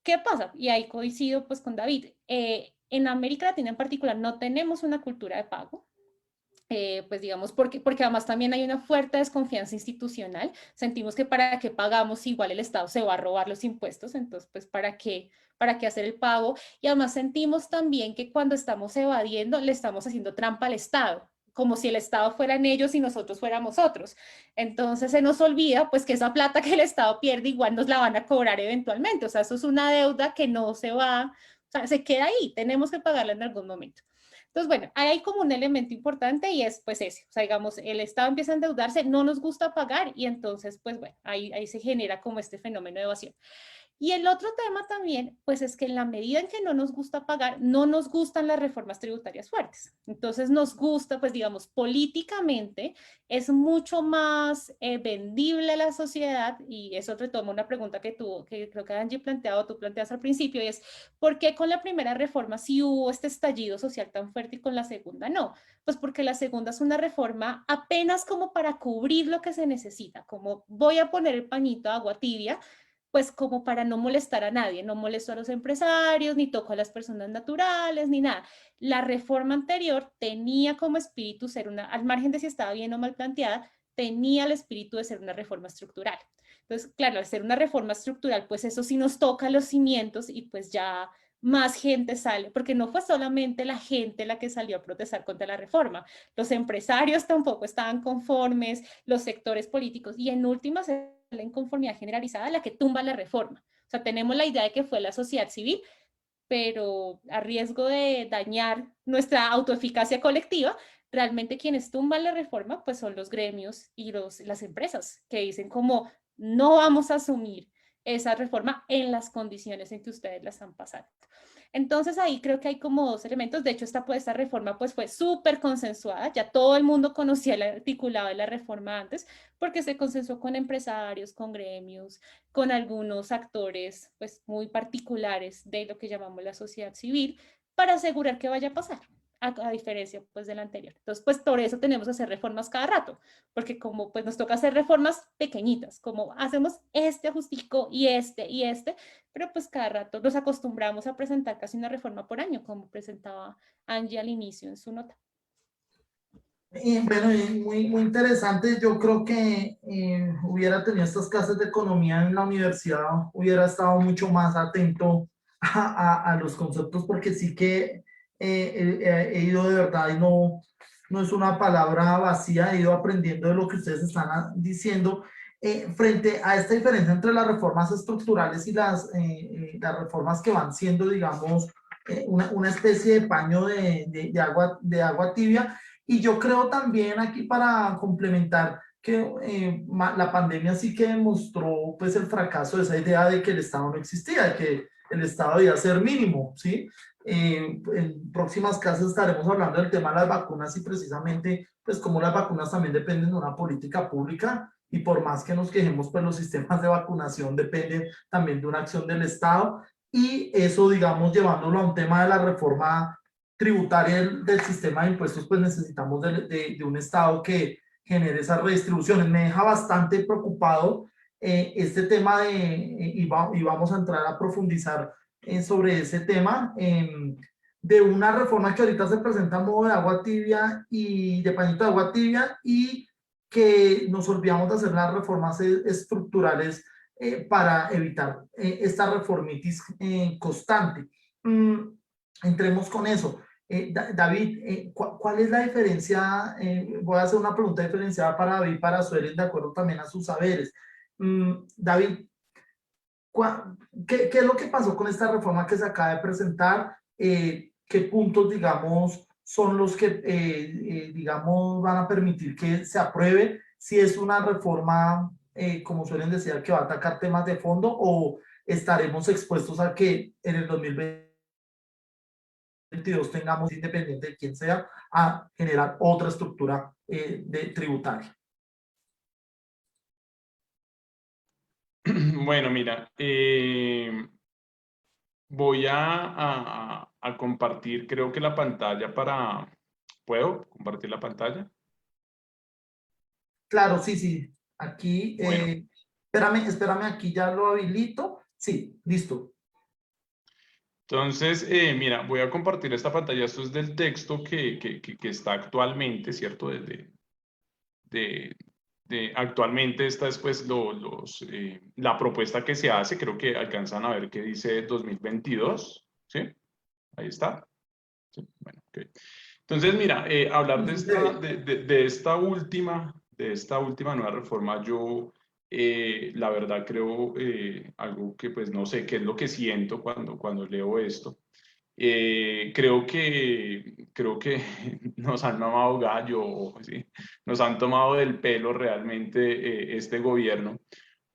¿Qué pasa? Y ahí coincido pues con David. En América Latina en particular no tenemos una cultura de pago. Pues digamos, porque además también hay una fuerte desconfianza institucional. Sentimos que para qué pagamos, igual el Estado se va a robar los impuestos, entonces pues para qué hacer el pago. Y además sentimos también que cuando estamos evadiendo le estamos haciendo trampa al Estado, como si el Estado fueran ellos y nosotros fuéramos otros. Entonces se nos olvida pues que esa plata que el Estado pierde igual nos la van a cobrar eventualmente, o sea, eso es una deuda que no se va, o sea, se queda ahí, tenemos que pagarla en algún momento. Entonces, bueno, ahí hay como un elemento importante y es pues ese, o sea, digamos, el Estado empieza a endeudarse, no nos gusta pagar y entonces, pues bueno, ahí se genera como este fenómeno de evasión. Y el otro tema también, pues es que en la medida en que no nos gusta pagar, no nos gustan las reformas tributarias fuertes. Entonces nos gusta, pues digamos, políticamente es mucho más vendible a la sociedad, y eso retoma una pregunta que creo que Angie tú planteas al principio, y es, ¿por qué con la primera reforma sí hubo este estallido social tan fuerte y con la segunda no? Pues porque la segunda es una reforma apenas como para cubrir lo que se necesita, como voy a poner el pañito de agua tibia, pues como para no molestar a nadie, no molesto a los empresarios, ni toco a las personas naturales, ni nada. La reforma anterior tenía como espíritu ser al margen de si estaba bien o mal planteada, tenía el espíritu de ser una reforma estructural. Entonces, claro, al ser una reforma estructural, pues eso sí nos toca los cimientos y pues ya más gente sale, porque no fue solamente la gente la que salió a protestar contra la reforma, los empresarios tampoco estaban conformes, los sectores políticos, y en últimas la inconformidad generalizada la que tumba la reforma. O sea, tenemos la idea de que fue la sociedad civil, pero a riesgo de dañar nuestra autoeficacia colectiva, realmente quienes tumban la reforma pues son los gremios y las empresas que dicen como no vamos a asumir esa reforma en las condiciones en que ustedes la están pasando. Entonces ahí creo que hay como dos elementos. De hecho, esta reforma pues fue súper consensuada. Ya todo el mundo conocía el articulado de la reforma antes, porque se consensuó con empresarios, con gremios, con algunos actores pues muy particulares de lo que llamamos la sociedad civil, para asegurar que vaya a pasar. a diferencia pues del anterior. Entonces, pues por eso tenemos que hacer reformas cada rato, porque como pues nos toca hacer reformas pequeñitas, como hacemos este ajustico y este, pero pues cada rato nos acostumbramos a presentar casi una reforma por año, como presentaba Angie al inicio en su nota. Bueno, muy, muy interesante. Yo creo que hubiera tenido estas clases de economía en la universidad, hubiera estado mucho más atento a los conceptos, porque sí que he ido de verdad y no es una palabra vacía, he ido aprendiendo de lo que ustedes están diciendo. Frente a esta diferencia entre las reformas estructurales y las reformas que van siendo, digamos, una especie de paño de agua tibia. Y yo creo también aquí, para complementar, que la pandemia sí que demostró pues el fracaso de esa idea de que el Estado no existía, de que el Estado debía ser mínimo, ¿sí? En próximas clases estaremos hablando del tema de las vacunas y precisamente pues como las vacunas también dependen de una política pública, y por más que nos quejemos, pues los sistemas de vacunación dependen también de una acción del Estado, y eso, digamos, llevándolo a un tema de la reforma tributaria del sistema de impuestos, pues necesitamos de un Estado que genere esas redistribuciones. Me deja bastante preocupado este tema y vamos a entrar a profundizar sobre ese tema, de una reforma que ahorita se presenta a modo de agua tibia y de pañito de agua tibia, y que nos olvidamos de hacer las reformas estructurales para evitar esta reformitis constante. Entremos con eso. David, ¿cuál es la diferencia? Voy a hacer una pregunta diferenciada para David, para Suelen, de acuerdo también a sus saberes. David, ¿qué es lo que pasó con esta reforma que se acaba de presentar? ¿Qué puntos, digamos, son los que, digamos, van a permitir que se apruebe? Si es una reforma, como suelen decir, que va a atacar temas de fondo, o estaremos expuestos a que en el 2022 tengamos, independiente de quién sea, a generar otra estructura de tributaria. Bueno, mira, voy a compartir, creo que la pantalla para... ¿Puedo compartir la pantalla? Claro, sí, sí. Aquí, Bueno. espérame, aquí ya lo habilito. Sí, listo. Entonces, mira, voy a compartir esta pantalla. Esto es del texto que está actualmente, ¿cierto? Actualmente esta es pues la propuesta que se hace. Creo que alcanzan a ver que dice 2022, ¿sí? Ahí está. Sí, bueno, okay. Entonces, mira, hablar de esta última nueva reforma, yo la verdad creo algo que pues no sé qué es lo que siento cuando leo esto. Creo que nos han mamado gallo, ¿sí? Nos han tomado del pelo realmente este gobierno,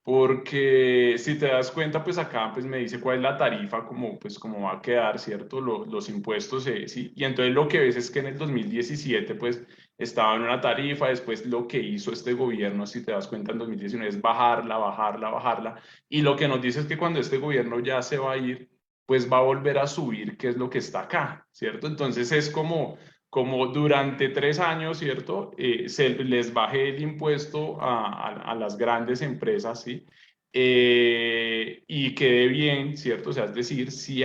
porque si te das cuenta, pues acá pues me dice cuál es la tarifa, pues como va a quedar, ¿cierto? Los impuestos, sí. Y entonces lo que ves es que en el 2017 pues estaba en una tarifa. Después lo que hizo este gobierno, si te das cuenta, en 2019 es bajarla, y lo que nos dice es que cuando este gobierno ya se va a ir, pues va a volver a subir, que es lo que está acá, ¿cierto? Entonces es como durante 3 años, ¿cierto? Se les baje el impuesto a las grandes empresas, ¿sí? Y quede bien, ¿cierto? O sea, es decir, si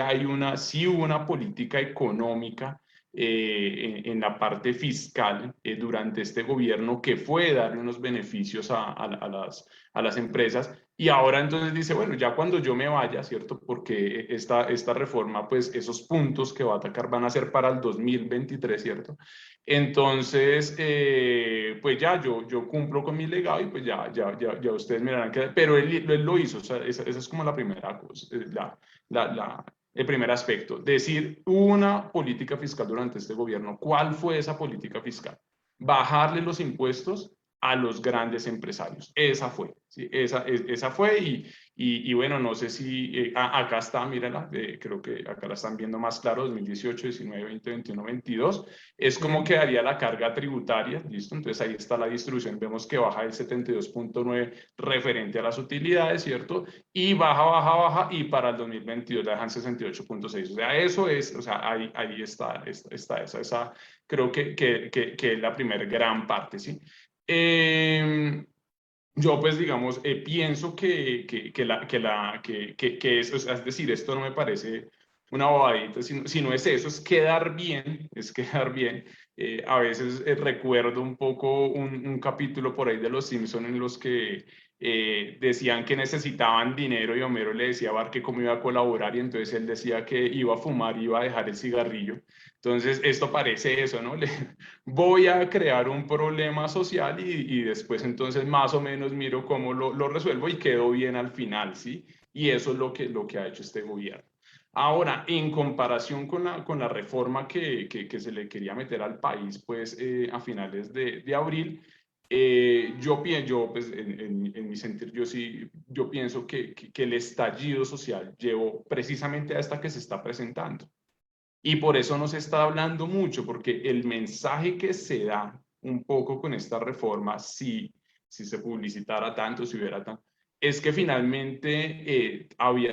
hubo una política económica en la parte fiscal durante este gobierno, que fue darle unos beneficios a las empresas. Y ahora entonces dice, bueno, ya cuando yo me vaya, ¿cierto? Porque esta reforma, pues esos puntos que va a atacar van a ser para el 2023, ¿cierto? Entonces, pues ya yo cumplo con mi legado, y pues ya ustedes mirarán que... Pero él lo hizo, o sea, esa es como la primera cosa, el primer aspecto. Decir, una política fiscal durante este gobierno. ¿Cuál fue esa política fiscal? Bajarle los impuestos a los grandes empresarios. Esa fue, ¿sí? Esa fue y bueno, no sé si acá está, mírala, creo que acá la están viendo más claro, 2018, 19, 20, 21, 22, es como quedaría la carga tributaria, ¿listo? Entonces ahí está la distribución, vemos que baja el 72.9 referente a las utilidades, ¿cierto? Y baja, y para el 2022 la dejan 68.6, o sea, eso es, o sea, ahí está esa creo que es la primera gran parte, ¿sí? Yo pues digamos, pienso que es, o sea, es decir, esto no me parece una bobadita, sino es eso, es quedar bien, a veces recuerdo un poco un capítulo por ahí de Los Simpson en los que decían que necesitaban dinero y Homero le decía a Bart que cómo iba a colaborar y entonces él decía que iba a fumar, iba a dejar el cigarrillo. Entonces esto parece eso, ¿no? Voy a crear un problema social y después entonces más o menos miro cómo lo resuelvo y quedo bien al final, ¿sí? Y eso es lo que ha hecho este gobierno. Ahora, en comparación con la reforma que se le quería meter al país, pues a finales de abril, yo pues en mi sentir, yo pienso que el estallido social llevó precisamente a esta que se está presentando. Y por eso no se está hablando mucho, porque el mensaje que se da un poco con esta reforma, si se publicitara tanto, si hubiera tanto, es que finalmente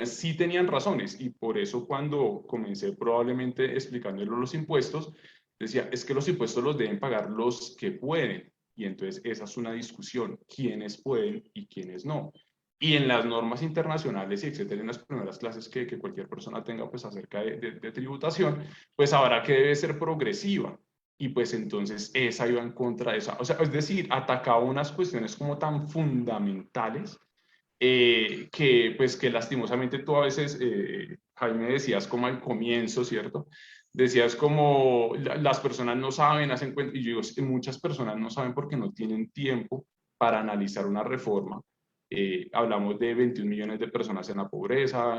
sí tenían razones. Y por eso cuando comencé probablemente explicándole los impuestos, decía, es que los impuestos los deben pagar los que pueden. Y entonces esa es una discusión, quiénes pueden y quiénes no. Y en las normas internacionales y etcétera, en las primeras clases que cualquier persona tenga pues acerca de tributación, pues habrá que debe ser progresiva. Y pues entonces esa iba en contra de esa. O sea, es decir, atacaba unas cuestiones como tan fundamentales que pues que lastimosamente tú a veces, Jaime, decías como al comienzo, ¿cierto? Decías como las personas no saben, hacen cuenta, y yo digo, muchas personas no saben porque no tienen tiempo para analizar una reforma. Hablamos de 21 millones de personas en la pobreza,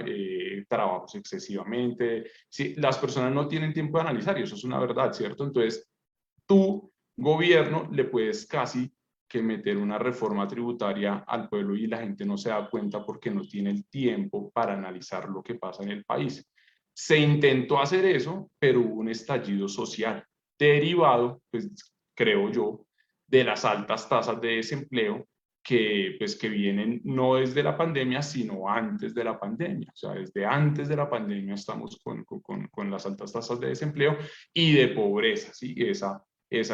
trabajos excesivamente. Sí, las personas no tienen tiempo de analizar y eso es una verdad, ¿cierto? Entonces, tú, gobierno, le puedes casi que meter una reforma tributaria al pueblo y la gente no se da cuenta porque no tiene el tiempo para analizar lo que pasa en el país. Se intentó hacer eso, pero hubo un estallido social derivado, pues creo yo, de las altas tasas de desempleo pues, que vienen no desde la pandemia, sino antes de la pandemia. O sea, desde antes de la pandemia estamos con las altas tasas de desempleo y de pobreza, ¿sí? Esa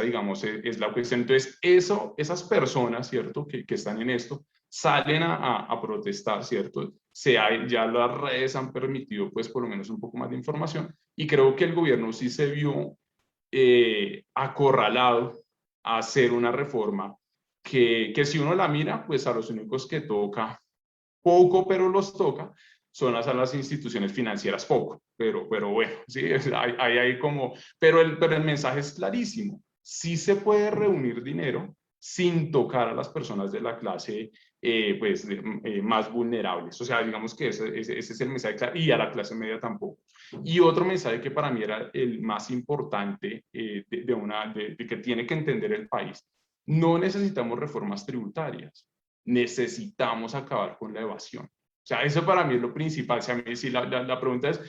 digamos, es la cuestión. Entonces, esas personas, ¿cierto?, que están en esto, salen a protestar, ¿cierto? Ya las redes han permitido, pues, por lo menos un poco más de información, y creo que el gobierno sí se vio acorralado a hacer una reforma que si uno la mira, pues a los únicos que toca, poco, pero los toca, son a las instituciones financieras, poco, pero bueno, sí, hay como, pero el mensaje es clarísimo, sí se puede reunir dinero sin tocar a las personas de la clase pues, más vulnerables, o sea, digamos que ese es el mensaje claro, y a la clase media tampoco. Y otro mensaje que para mí era el más importante de que tiene que entender el país, no necesitamos reformas tributarias, necesitamos acabar con la evasión. O sea, eso para mí es lo principal. O sea, a mí, si la pregunta es,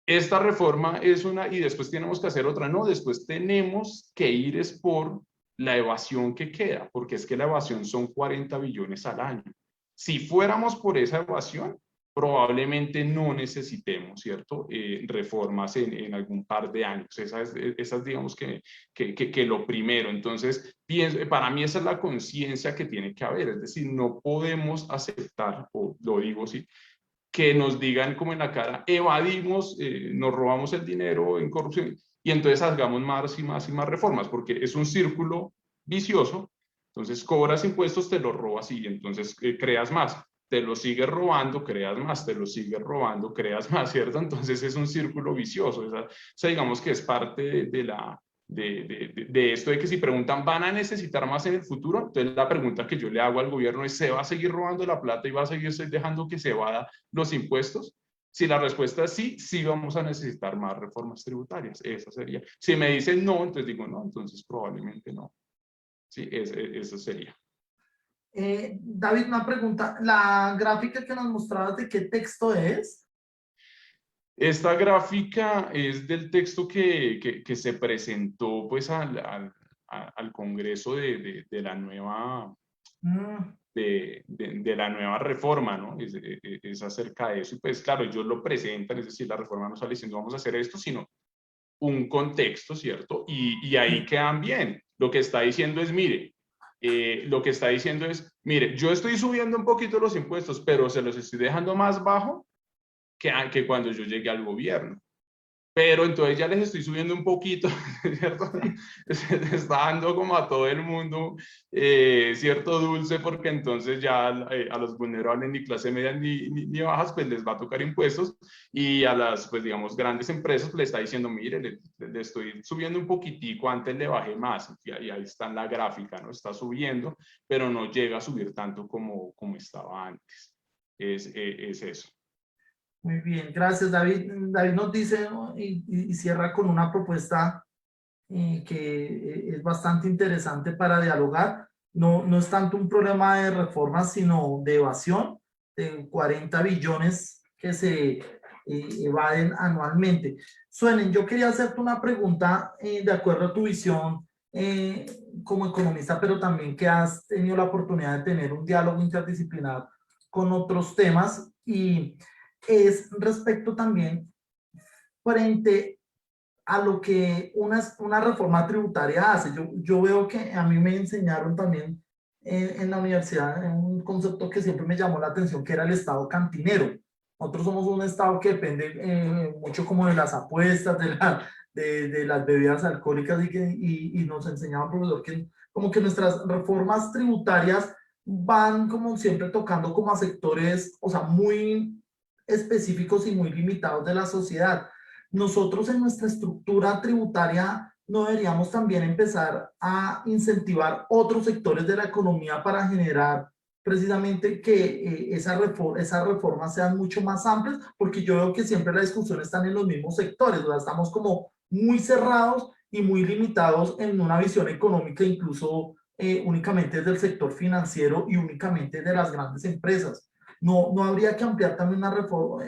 esta reforma es una y después tenemos que hacer otra. No, después tenemos que ir es por la evasión que queda, porque es que la evasión son 40 billones al año. Si fuéramos por esa evasión, probablemente no necesitemos, ¿cierto? Reformas en algún par de años. Esas digamos que lo primero. Entonces, para mí esa es la conciencia que tiene que haber. Es decir, no podemos aceptar, o lo digo así, que nos digan como en la cara, evadimos, nos robamos el dinero en corrupción y entonces hagamos más y más y más reformas, porque es un círculo vicioso. Entonces cobras impuestos, te los robas y entonces creas más, te lo sigues robando, creas más, te lo sigues robando, creas más, ¿cierto? Entonces es un círculo vicioso. O sea digamos que es parte de esto de que si preguntan, ¿van a necesitar más en el futuro? Entonces la pregunta que yo le hago al gobierno es, ¿se va a seguir robando la plata y va a seguir dejando que se evada los impuestos? Si la respuesta es sí, sí vamos a necesitar más reformas tributarias. Esa sería. Si me dicen no, entonces digo no, entonces probablemente no. Sí, eso sería. David, una pregunta. ¿La gráfica que nos mostrabas de qué texto es? Esta gráfica es del texto que se presentó pues al Congreso de la nueva Mm, de la nueva reforma, ¿no? Es acerca de eso. Y pues claro, ellos lo presentan, es decir, la reforma no sale diciendo vamos a hacer esto, sino un contexto, ¿cierto? Y ahí quedan bien. Lo que está diciendo es, mire, lo que está diciendo es, mire, yo estoy subiendo un poquito los impuestos, pero se los estoy dejando más bajo que cuando yo llegué al gobierno. Pero entonces ya les estoy subiendo un poquito, ¿cierto? Se está dando como a todo el mundo cierto dulce, porque entonces ya a los vulnerables ni clase media ni bajas, pues les va a tocar impuestos, y a las, pues digamos, grandes empresas pues, le está diciendo, mire, le estoy subiendo un poquitico, antes le bajé más, y ahí está en la gráfica, ¿no? Está subiendo, pero no llega a subir tanto como estaba antes. Es eso. muy bien, gracias, David. David nos dice, ¿no? Y cierra con una propuesta que es bastante interesante para dialogar. No, no es tanto un problema de reformas, sino de evasión, de 40 billones que se evaden anualmente. Suenen, yo quería hacerte una pregunta de acuerdo a tu visión eh, como economista, pero también que has tenido la oportunidad de tener un diálogo interdisciplinar con otros temas, y es respecto también frente a lo que una reforma tributaria hace. Yo veo que a mí me enseñaron también en la universidad un concepto que siempre me llamó la atención, que era el Estado cantinero. Nosotros somos un Estado que depende mucho como de las apuestas, de las bebidas alcohólicas, y nos enseñaba un profesor que como que nuestras reformas tributarias van como siempre tocando como a sectores, o sea, muy específicos y muy limitados de la sociedad. Nosotros en nuestra estructura tributaria no deberíamos también empezar a incentivar otros sectores de la economía para generar precisamente que esas reformas sean mucho más amplias, porque yo veo que siempre la discusión está en los mismos sectores, o sea, estamos como muy cerrados y muy limitados en una visión económica, incluso únicamente desde el sector financiero y únicamente de las grandes empresas. No, no habría que ampliar también una reforma,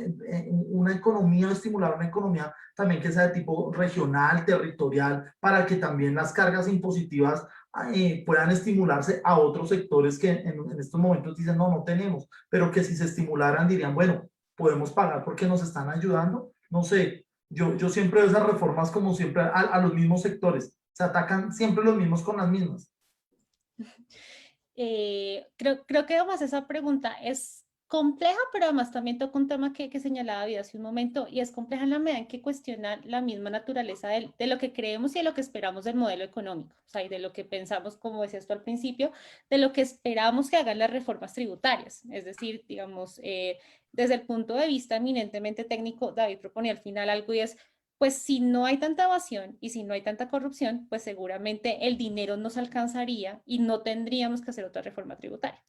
una economía, estimular una economía también que sea de tipo regional, territorial, para que también las cargas impositivas puedan estimularse a otros sectores que en estos momentos dicen no, no tenemos, pero que si se estimularan dirían, bueno, podemos pagar porque nos están ayudando. No sé, yo siempre veo esas reformas como siempre a los mismos sectores, se atacan siempre los mismos con las mismas. Creo que además esa pregunta es compleja, pero además también toca un tema que señalaba David hace un momento, y es compleja en la medida en que cuestiona la misma naturaleza de lo que creemos y de lo que esperamos del modelo económico, o sea, y de lo que pensamos, como decías tú al principio, de lo que esperamos que hagan las reformas tributarias. Es decir, digamos, desde el punto de vista eminentemente técnico, David proponía al final algo, y es, pues si no hay tanta evasión y si no hay tanta corrupción, pues seguramente el dinero nos alcanzaría y no tendríamos que hacer otra reforma tributaria.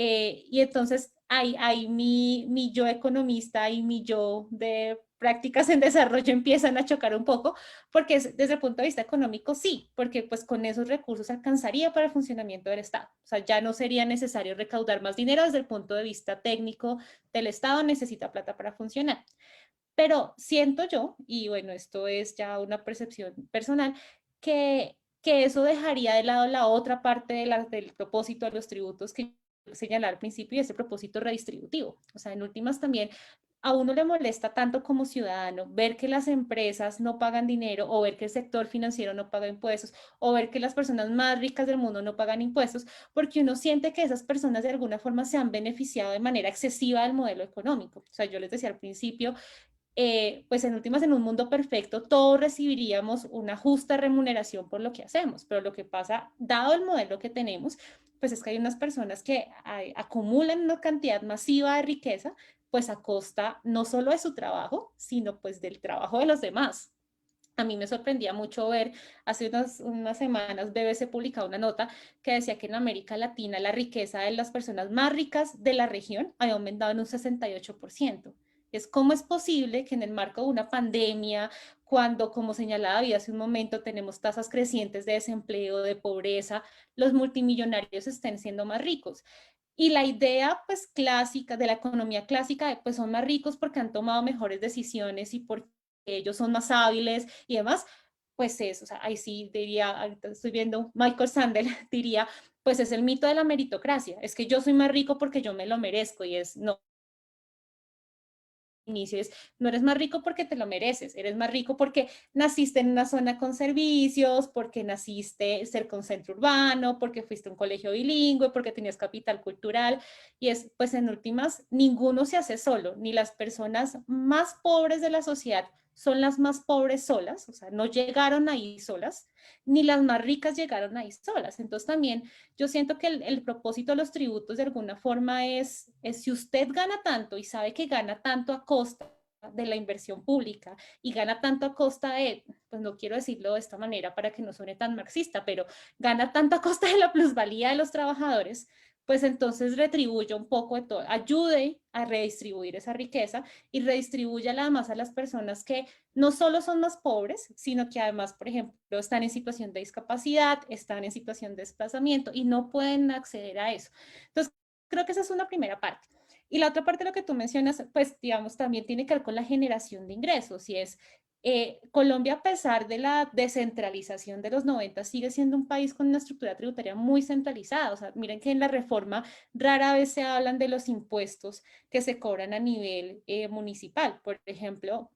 Y entonces ahí mi yo economista y mi yo de prácticas en desarrollo empiezan a chocar un poco, porque desde el punto de vista económico sí, porque pues con esos recursos alcanzaría para el funcionamiento del Estado. O sea, ya no sería necesario recaudar más dinero. Desde el punto de vista técnico del Estado necesita plata para funcionar. Pero siento yo, y bueno, esto es ya una percepción personal, que eso dejaría de lado la otra parte del propósito de los tributos que señalar al principio, y ese propósito redistributivo. O sea, en últimas también a uno le molesta tanto como ciudadano ver que las empresas no pagan dinero, o ver que el sector financiero no paga impuestos, o ver que las personas más ricas del mundo no pagan impuestos, porque uno siente que esas personas de alguna forma se han beneficiado de manera excesiva del modelo económico. O sea, yo les decía al principio, pues en últimas, en un mundo perfecto, todos recibiríamos una justa remuneración por lo que hacemos, pero lo que pasa, dado el modelo que tenemos, pues es que hay unas personas que acumulan una cantidad masiva de riqueza, pues a costa no solo de su trabajo, sino pues del trabajo de los demás. A mí me sorprendía mucho ver, hace unas semanas BBC publicaba una nota que decía que en América Latina la riqueza de las personas más ricas de la región había aumentado en un 68%. Es cómo es posible que en el marco de una pandemia, cuando, como señalaba David hace un momento, tenemos tasas crecientes de desempleo, de pobreza, los multimillonarios estén siendo más ricos. Y la idea, pues, clásica, de la economía clásica, pues son más ricos porque han tomado mejores decisiones y porque ellos son más hábiles y demás, pues es, o sea, ahí sí diría, ahorita estoy viendo, Michael Sandel diría, pues es el mito de la meritocracia, es que yo soy más rico porque yo me lo merezco, y es, no, inicio es, no eres más rico porque te lo mereces, eres más rico porque naciste en una zona con servicios, porque naciste cerca de un centro urbano, porque fuiste a un colegio bilingüe, porque tenías capital cultural, y es, pues en últimas, ninguno se hace solo, ni las personas más pobres de la sociedad son las más pobres solas, o sea, no llegaron ahí solas, ni las más ricas llegaron ahí solas. Entonces también yo siento que el propósito de los tributos de alguna forma es si usted gana tanto y sabe que gana tanto a costa de la inversión pública y gana tanto a costa de, pues no quiero decirlo de esta manera para que no suene tan marxista, pero gana tanto a costa de la plusvalía de los trabajadores, pues entonces retribuya un poco de todo, ayude a redistribuir esa riqueza y redistribuya además a las personas que no solo son más pobres, sino que además, por ejemplo, están en situación de discapacidad, están en situación de desplazamiento y no pueden acceder a eso. Entonces, creo que esa es una primera parte. Y la otra parte de lo que tú mencionas, pues, digamos, también tiene que ver con la generación de ingresos, y es, Colombia, a pesar de la descentralización de los 90, sigue siendo un país con una estructura tributaria muy centralizada. O sea, miren que en la reforma rara vez se hablan de los impuestos que se cobran a nivel municipal. Por ejemplo,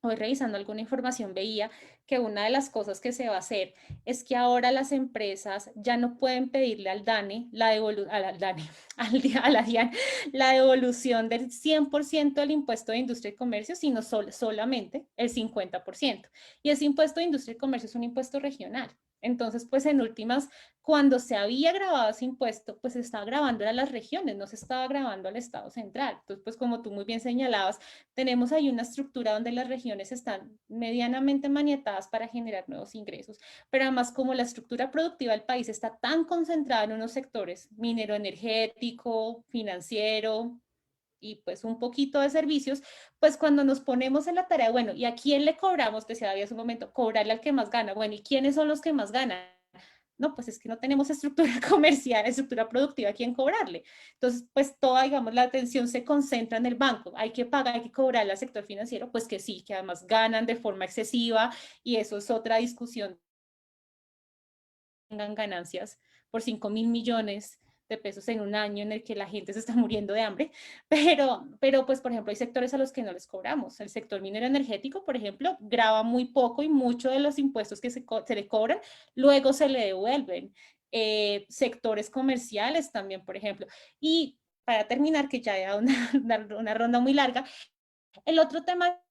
hoy revisando alguna información veía que una de las cosas que se va a hacer es que ahora las empresas ya no pueden pedirle al DANE la la devolución del 100% del impuesto de industria y comercio, sino solamente el 50%. Y ese impuesto de industria y comercio es un impuesto regional. Entonces, pues en últimas, cuando se había grabado ese impuesto, pues se estaba grabando a las regiones, no se estaba grabando al Estado central. Entonces, pues como tú muy bien señalabas, tenemos ahí una estructura donde las regiones están medianamente maniatadas para generar nuevos ingresos, pero además como la estructura productiva del país está tan concentrada en unos sectores, minero energético, financiero, y pues un poquito de servicios, pues cuando nos ponemos en la tarea, bueno, ¿y a quién le cobramos? Decía había hace un momento, cobrarle al que más gana. Bueno, ¿y quiénes son los que más ganan? No, pues es que no tenemos estructura comercial, estructura productiva a quien cobrarle. Entonces, pues toda, digamos, la atención se concentra en el banco. Hay que pagar, hay que cobrarle al sector financiero, pues que sí, que además ganan de forma excesiva, y eso es otra discusión. Tengan ganancias por 5.000 millones de pesos en un año en el que la gente se está muriendo de hambre, pero pues por ejemplo hay sectores a los que no les cobramos. El sector minero energético, por ejemplo, graba muy poco y muchos de los impuestos que se le cobran luego se le devuelven. Sectores comerciales también, por ejemplo. Y para terminar, que ya era una ronda muy larga, el otro tema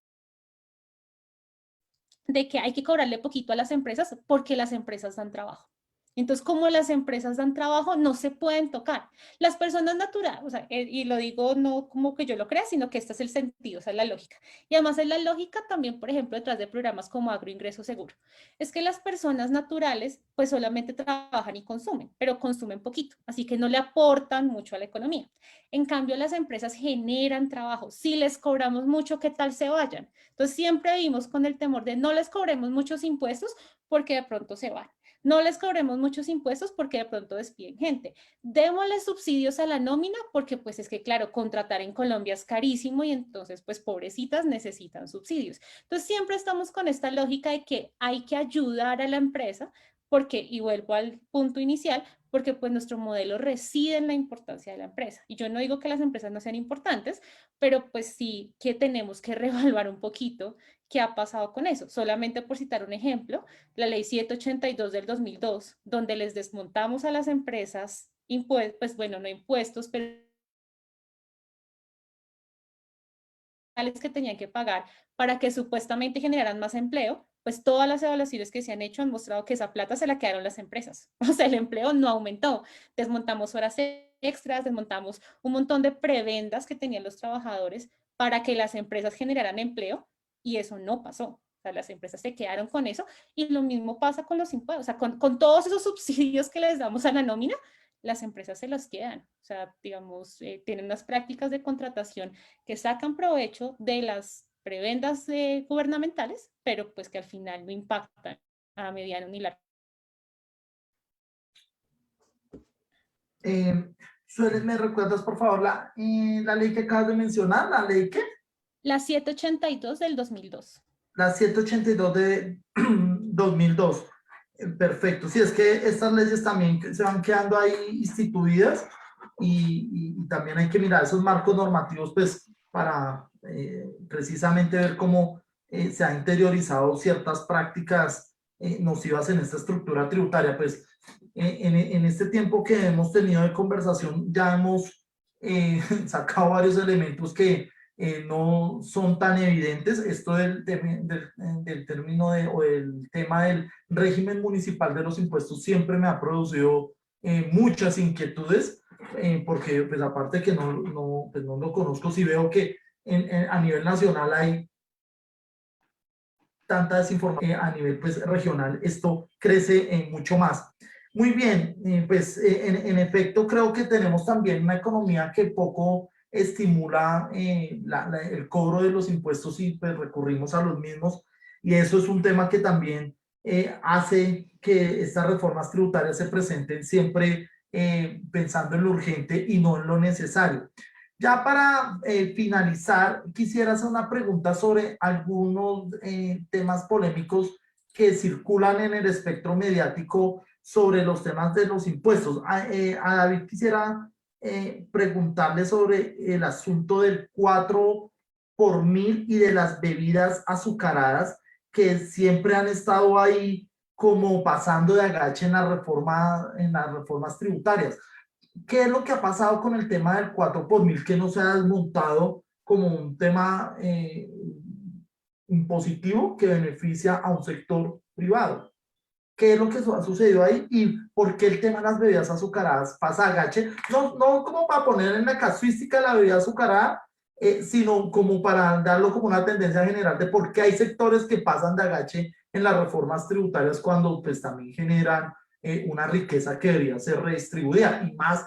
de que hay que cobrarle poquito a las empresas porque las empresas dan trabajo. Entonces, como las empresas dan trabajo, no se pueden tocar. Las personas naturales, o sea, y lo digo no como que yo lo crea, sino que este es el sentido, o sea, la lógica. Y además es la lógica también, por ejemplo, detrás de programas como Agroingreso Seguro. Es que las personas naturales, pues solamente trabajan y consumen, pero consumen poquito, así que no le aportan mucho a la economía. En cambio, las empresas generan trabajo. Si les cobramos mucho, ¿qué tal se vayan? Entonces, siempre vivimos con el temor de no les cobremos muchos impuestos porque de pronto se van. No les cobremos muchos impuestos porque de pronto despiden gente. Démosle subsidios a la nómina porque pues es que claro, contratar en Colombia es carísimo y entonces pues pobrecitas necesitan subsidios. Entonces siempre estamos con esta lógica de que hay que ayudar a la empresa porque, y vuelvo al punto inicial, porque pues nuestro modelo reside en la importancia de la empresa. Y yo no digo que las empresas no sean importantes, pero pues sí que tenemos que reevaluar un poquito qué ha pasado con eso. Solamente por citar un ejemplo, la ley 782 del 2002, donde les desmontamos a las empresas pues bueno, no impuestos, pero que tenían que pagar para que supuestamente generaran más empleo, pues todas las evaluaciones que se han hecho han mostrado que esa plata se la quedaron las empresas. O sea, el empleo no aumentó. Desmontamos horas extras, desmontamos un montón de prebendas que tenían los trabajadores para que las empresas generaran empleo, y eso no pasó. O sea, las empresas se quedaron con eso, y lo mismo pasa con los impuestos. O sea, con todos esos subsidios que les damos a la nómina, las empresas se los quedan. O sea, digamos, tienen unas prácticas de contratación que sacan provecho de las prebendas gubernamentales, pero pues que al final no impactan a mediano ni largo. ¿Me recuerdas, por favor, la ley que acabas de mencionar? ¿La ley qué? La 782 del 2002. La 782 de 2002. Perfecto. Sí, es que estas leyes también se van quedando ahí instituidas y también hay que mirar esos marcos normativos, pues, para precisamente ver cómo se han interiorizado ciertas prácticas nocivas en esta estructura tributaria. Pues, en este tiempo que hemos tenido de conversación, ya hemos sacado varios elementos que no son tan evidentes. Esto del término o el tema del régimen municipal de los impuestos siempre me ha producido muchas inquietudes, porque pues aparte que pues no lo conozco, sí veo que a nivel nacional hay tanta desinformación, a nivel pues regional esto crece mucho más. Muy bien, pues en efecto creo que tenemos también una economía que poco estimula el cobro de los impuestos y pues recurrimos a los mismos, y eso es un tema que también hace que estas reformas tributarias se presenten siempre pensando en lo urgente y no en lo necesario. Ya para finalizar, quisiera hacer una pregunta sobre algunos temas polémicos que circulan en el espectro mediático sobre los temas de los impuestos. A David quisiera preguntarle sobre el asunto del 4 por mil y de las bebidas azucaradas que siempre han estado ahí como pasando de agache en las reformas tributarias. ¿Qué es lo que ha pasado con el tema del 4 por mil que no se ha desmontado como un tema impositivo que beneficia a un sector privado? ¿Qué es lo que ha sucedido ahí y por qué el tema de las bebidas azucaradas pasa a gache? No como para poner en la casuística la bebida azucarada, sino como para darlo como una tendencia general de por qué hay sectores que pasan de agache en las reformas tributarias cuando pues también generan una riqueza que debería ser redistribuida, y más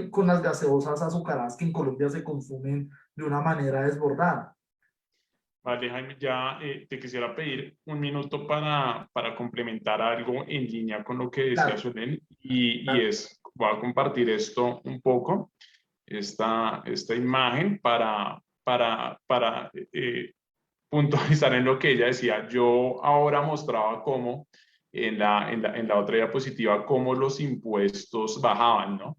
con las gaseosas azucaradas que en Colombia se consumen de una manera desbordada. Vale, Jaime, ya te quisiera pedir un minuto para complementar algo en línea con lo que decía Claro, Suelen, claro. voy a compartir esto un poco, esta imagen para puntualizar en lo que ella decía. Yo ahora mostraba cómo en la otra diapositiva cómo los impuestos bajaban, ¿no?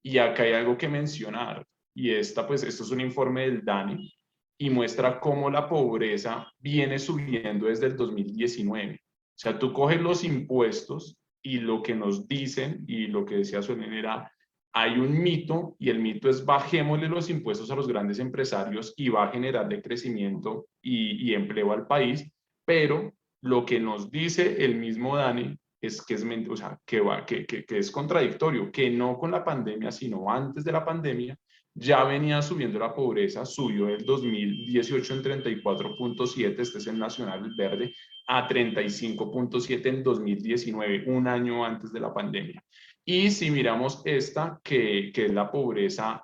Y acá hay algo que mencionar, y esto es un informe del DANE, y muestra cómo la pobreza viene subiendo desde el 2019. O sea, tú coges los impuestos y lo que nos dicen, y lo que decía Solen era, hay un mito, y el mito es bajémosle los impuestos a los grandes empresarios y va a generarle crecimiento y empleo al país, pero lo que nos dice el mismo Dani es que o sea, que es contradictorio, que no con la pandemia, sino antes de la pandemia, ya venía subiendo la pobreza, subió del 2018 en 34.7, este es el Nacional, el verde, a 35.7 en 2019, un año antes de la pandemia. Y si miramos esta, que es la pobreza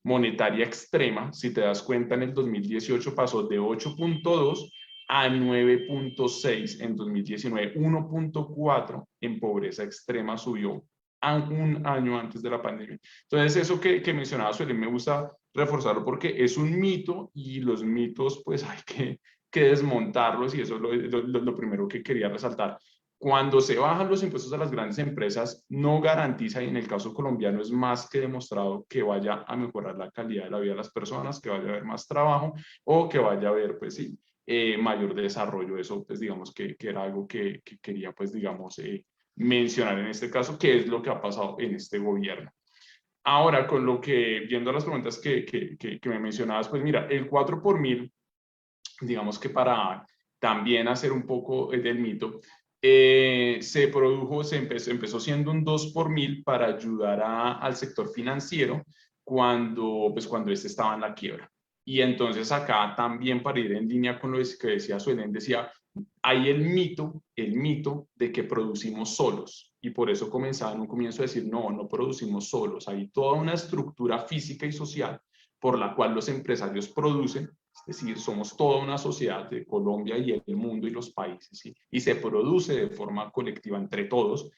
monetaria extrema, si te das cuenta, en el 2018 pasó de 8.2 a 9.6 en 2019, 1.4 en pobreza extrema subió a un año antes de la pandemia. Entonces, eso que mencionaba Suelen, me gusta reforzarlo porque es un mito, y los mitos pues hay que desmontarlos, y eso es lo primero que quería resaltar. Cuando se bajan los impuestos a las grandes empresas, no garantiza, y en el caso colombiano es más que demostrado, que vaya a mejorar la calidad de la vida de las personas, que vaya a haber más trabajo o que vaya a haber, pues sí, mayor desarrollo. Eso, pues digamos que era algo que quería, pues digamos, mencionar en este caso, que es lo que ha pasado en este gobierno. Ahora, con lo que, viendo las preguntas que me mencionabas, pues mira, el 4 por mil, digamos que para también hacer un poco del mito, empezó siendo un 2 por mil para ayudar al sector financiero cuando este estaba en la quiebra. Y entonces acá también, para ir en línea con lo que decía Suelen, decía, hay el mito de que producimos solos. y por eso comenzaba en un comienzo a decir, no, no producimos solos, hay toda una estructura física y social por la cual los empresarios producen, es decir, somos toda una sociedad de Colombia y el mundo y los países, ¿sí? Y se produce de forma colectiva entre todos,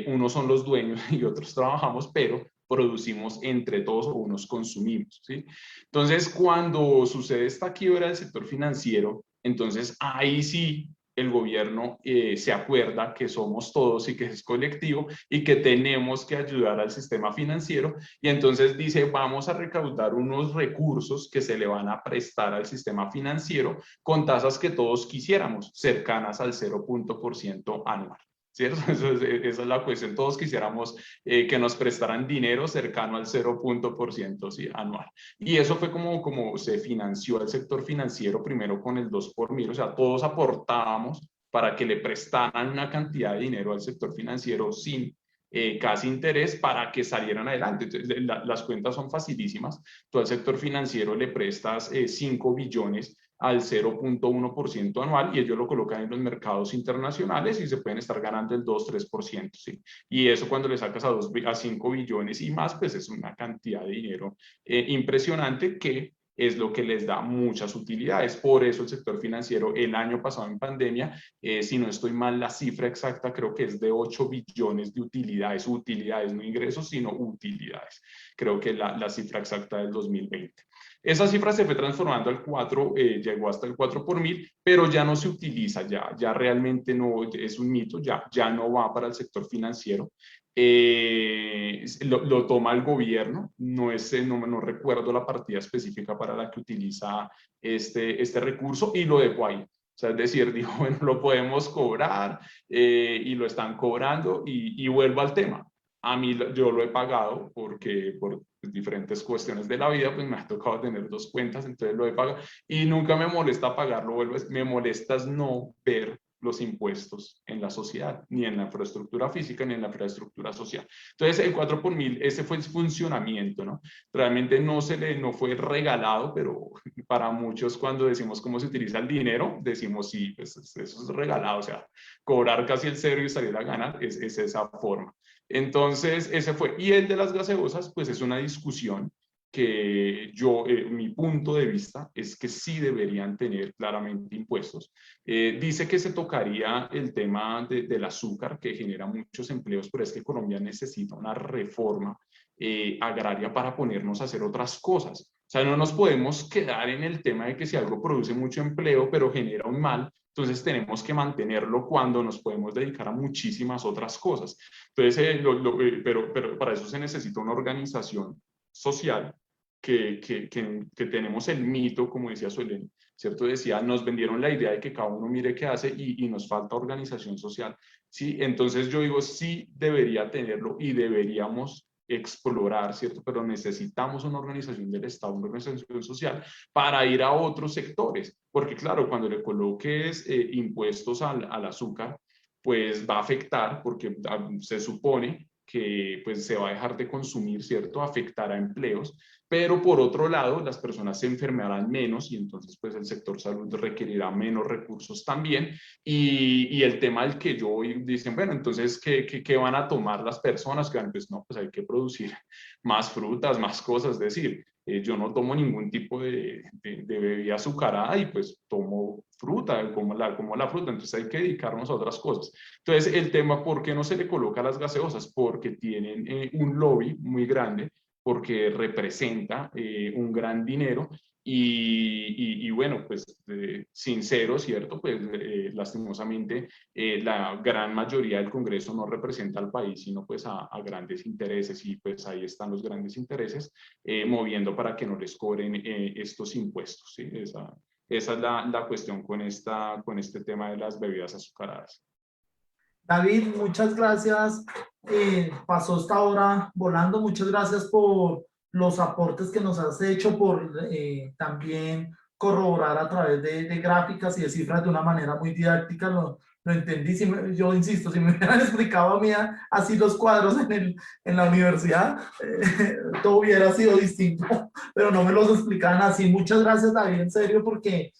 unos son los dueños y otros trabajamos, pero producimos entre todos o unos consumimos, ¿sí? Entonces, cuando sucede esta quiebra del sector financiero, entonces ahí sí el gobierno se acuerda que somos todos y que es colectivo y que tenemos que ayudar al sistema financiero, y entonces dice, vamos a recaudar unos recursos que se le van a prestar al sistema financiero con tasas que todos quisiéramos, cercanas al 0% anual. ¿Cierto? Esa es la cuestión. Todos quisiéramos que nos prestaran dinero cercano al 0%, ¿sí? Anual. Y eso fue como se financió el sector financiero, primero con el 2 por 1000, o sea, todos aportábamos para que le prestaran una cantidad de dinero al sector financiero sin casi interés para que salieran adelante. Entonces, las cuentas son facilísimas. Tú al sector financiero le prestas 5 billones al 0.1% anual y ellos lo colocan en los mercados internacionales y se pueden estar ganando el 2-3%, ¿sí? Y eso cuando le sacas a 5 billones y más, pues es una cantidad de dinero impresionante que es lo que les da muchas utilidades. Por eso el sector financiero el año pasado en pandemia, si no estoy mal, la cifra exacta creo que es de 8 billones de utilidades, no ingresos, sino utilidades. Creo que la cifra exacta del 2020. Esa cifra se fue transformando al 4, llegó hasta el 4 por 1000, pero ya no se utiliza, ya realmente no, es un mito, ya no va para el sector financiero. Lo toma el gobierno, no recuerdo la partida específica para la que utiliza este recurso y lo dejó ahí. O sea, es decir, dijo, bueno, lo podemos cobrar y lo están cobrando y vuelvo al tema. A mí yo lo he pagado porque por diferentes cuestiones de la vida, pues me ha tocado tener 2 cuentas, entonces lo he pagado y nunca me molesta pagarlo, me molesta no ver los impuestos en la sociedad, ni en la infraestructura física, ni en la infraestructura social. Entonces, el 4 por 1000, ese fue el funcionamiento, ¿no? Realmente no fue regalado, pero para muchos cuando decimos cómo se utiliza el dinero, decimos sí, pues eso es regalado, o sea, cobrar casi el cero y salir a ganar es esa forma. Entonces, ese fue. Y el de las gaseosas, pues es una discusión que mi punto de vista es que sí deberían tener claramente impuestos. Dice que se tocaría el tema del azúcar, que genera muchos empleos, pero es que Colombia necesita una reforma agraria para ponernos a hacer otras cosas. O sea, no nos podemos quedar en el tema de que si algo produce mucho empleo, pero genera un mal, entonces tenemos que mantenerlo cuando nos podemos dedicar a muchísimas otras cosas. Entonces, pero para eso se necesita una organización social que tenemos el mito, como decía Suelen, ¿cierto? Decía, nos vendieron la idea de que cada uno mire qué hace y nos falta organización social, ¿sí? Entonces yo digo, sí debería tenerlo y deberíamos explorar, ¿cierto? Pero necesitamos una organización del Estado, una organización social para ir a otros sectores, porque claro, cuando le coloques impuestos al azúcar, pues va a afectar, porque se supone que pues se va a dejar de consumir, ¿cierto? Afectará empleos, pero por otro lado, las personas se enfermarán menos y entonces pues el sector salud requerirá menos recursos también. Y el tema del que yo dicen, bueno, entonces, ¿qué van a tomar las personas? Que van, pues no, pues hay que producir más frutas, más cosas, es decir, yo no tomo ningún tipo de bebida azucarada y pues tomo fruta, como la fruta, entonces hay que dedicarnos a otras cosas. Entonces el tema, ¿por qué no se le coloca a las gaseosas? Porque tienen un lobby muy grande, porque representa un gran dinero y bueno, pues sincero, ¿cierto? Pues lastimosamente la gran mayoría del Congreso no representa al país, sino pues a grandes intereses y pues ahí están los grandes intereses moviendo para que no les cobren estos impuestos, ¿sí? Esa es la cuestión con este tema de las bebidas azucaradas. David, muchas gracias. Pasó esta hora volando. Muchas gracias por los aportes que nos has hecho, por también corroborar a través de gráficas y de cifras de una manera muy didáctica. Lo entendí. Yo insisto, si me hubieran explicado a mí así los cuadros en la universidad, todo hubiera sido distinto, pero no me los explicaban así. Muchas gracias, David, en serio, porque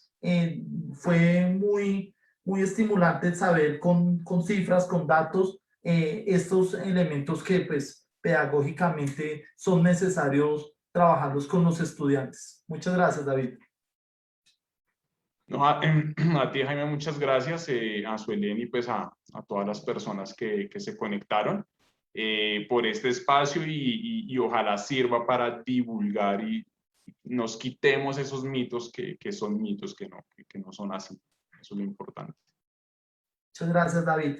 fue muy estimulante saber con cifras, con datos, estos elementos que pues pedagógicamente son necesarios trabajarlos con los estudiantes. Muchas gracias, David. No, a ti, Jaime, muchas gracias, a Suelen y pues a todas las personas que se conectaron por este espacio y ojalá sirva para divulgar y nos quitemos esos mitos que son mitos, que no son así. Eso es lo importante. Muchas gracias, David.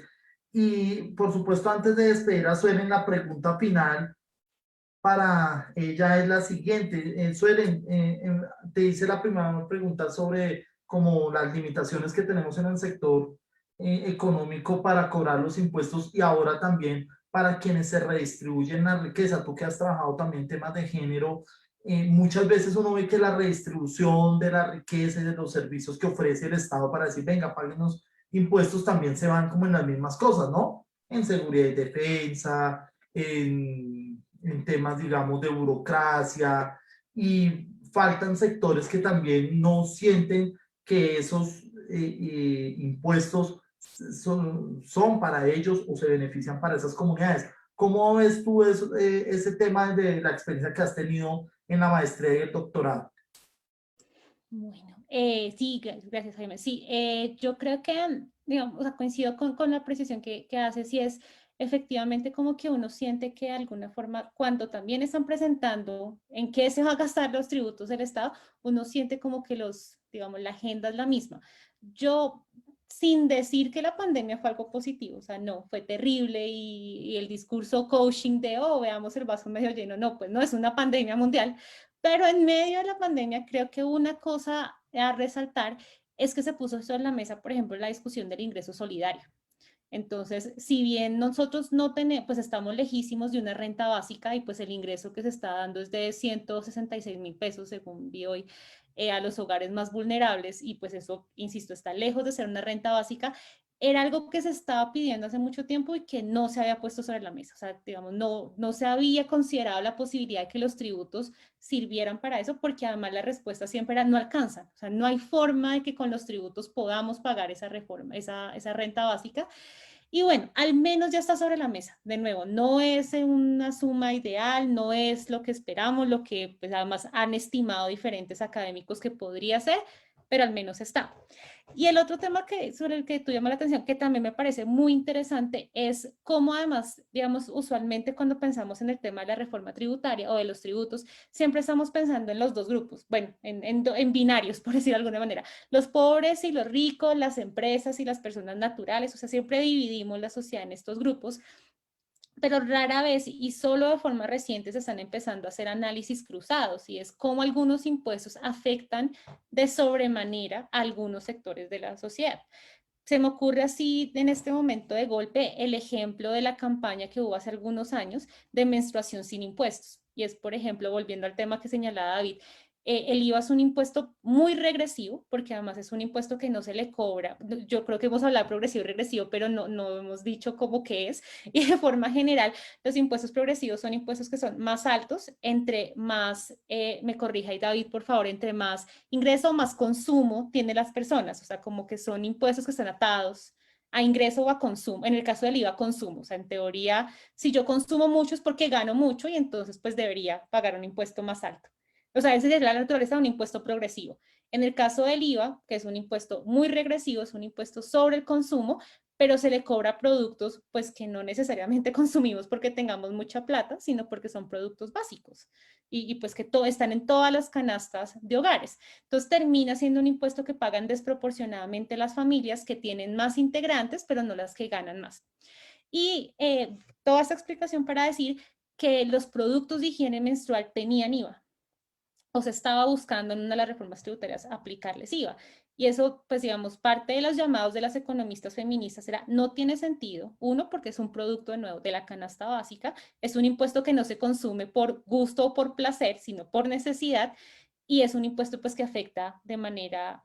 Y por supuesto, antes de despedir a Suelen, la pregunta final para ella es la siguiente. Suelen, te hice la primera pregunta sobre como las limitaciones que tenemos en el sector económico para cobrar los impuestos y ahora también para quienes se redistribuyen la riqueza. Tú que has trabajado también temas de género, muchas veces uno ve que la redistribución de la riqueza y de los servicios que ofrece el Estado para decir, venga, páguenos impuestos, también se van como en las mismas cosas, ¿no? En seguridad y defensa, en temas, digamos, de burocracia, y faltan sectores que también no sienten que esos impuestos son para ellos o se benefician para esas comunidades. ¿Cómo ves tú ese tema de la experiencia que has tenido en la maestría y el doctorado? Bueno, sí, gracias, Jaime. Sí, yo creo que, digamos, o sea, coincido con la precisión que haces, y es efectivamente como que uno siente que de alguna forma, cuando también están presentando en qué se van a gastar los tributos del Estado, uno siente como que digamos, la agenda es la misma. Yo, sin decir que la pandemia fue algo positivo, o sea, no, fue terrible, y el discurso coaching de, oh, veamos el vaso medio lleno, no, pues no, es una pandemia mundial. Pero en medio de la pandemia, creo que una cosa a resaltar es que se puso sobre la mesa, por ejemplo, la discusión del ingreso solidario. Entonces, si bien nosotros no tenemos, pues estamos lejísimos de una renta básica, y pues el ingreso que se está dando es de 166.000 pesos, según vi hoy, a los hogares más vulnerables, y pues eso, insisto, está lejos de ser una renta básica. Era algo que se estaba pidiendo hace mucho tiempo y que no se había puesto sobre la mesa. O sea, digamos, no se había considerado la posibilidad de que los tributos sirvieran para eso, porque además la respuesta siempre era no alcanzan. O sea, no hay forma de que con los tributos podamos pagar esa reforma, esa renta básica. Y bueno, al menos ya está sobre la mesa. De nuevo, no es una suma ideal, no es lo que esperamos, lo que pues además han estimado diferentes académicos que podría ser, pero al menos está. Y el otro tema sobre el que tú llamas la atención, que también me parece muy interesante, es cómo además, digamos, usualmente cuando pensamos en el tema de la reforma tributaria o de los tributos, siempre estamos pensando en los dos grupos, bueno, en binarios, por decirlo de alguna manera, los pobres y los ricos, las empresas y las personas naturales. O sea, siempre dividimos la sociedad en estos grupos, pero rara vez y solo de forma reciente se están empezando a hacer análisis cruzados, y es cómo algunos impuestos afectan de sobremanera a algunos sectores de la sociedad. Se me ocurre así en este momento de golpe el ejemplo de la campaña que hubo hace algunos años de menstruación sin impuestos. Y es, por ejemplo, volviendo al tema que señalaba David, el IVA es un impuesto muy regresivo, porque además es un impuesto que no se le cobra. Yo creo que hemos hablado de progresivo y regresivo, pero no hemos dicho cómo que es. Y de forma general, los impuestos progresivos son impuestos que son más altos, entre más, me corrija y David, por favor, entre más ingreso o más consumo tienen las personas. O sea, como que son impuestos que están atados a ingreso o a consumo. En el caso del IVA, consumo. O sea, en teoría, si yo consumo mucho es porque gano mucho, y entonces pues debería pagar un impuesto más alto. O sea, esa es la naturaleza de un impuesto progresivo. En el caso del IVA, que es un impuesto muy regresivo, es un impuesto sobre el consumo, pero se le cobra productos pues que no necesariamente consumimos porque tengamos mucha plata, sino porque son productos básicos, y pues que están en todas las canastas de hogares. Entonces termina siendo un impuesto que pagan desproporcionadamente las familias que tienen más integrantes, pero no las que ganan más. Y toda esta explicación para decir que los productos de higiene menstrual tenían IVA, o se estaba buscando en una de las reformas tributarias aplicarles IVA. Y eso, pues digamos, parte de los llamados de las economistas feministas era, no tiene sentido, uno, porque es un producto de nuevo de la canasta básica, es un impuesto que no se consume por gusto o por placer, sino por necesidad, y es un impuesto pues que afecta de manera,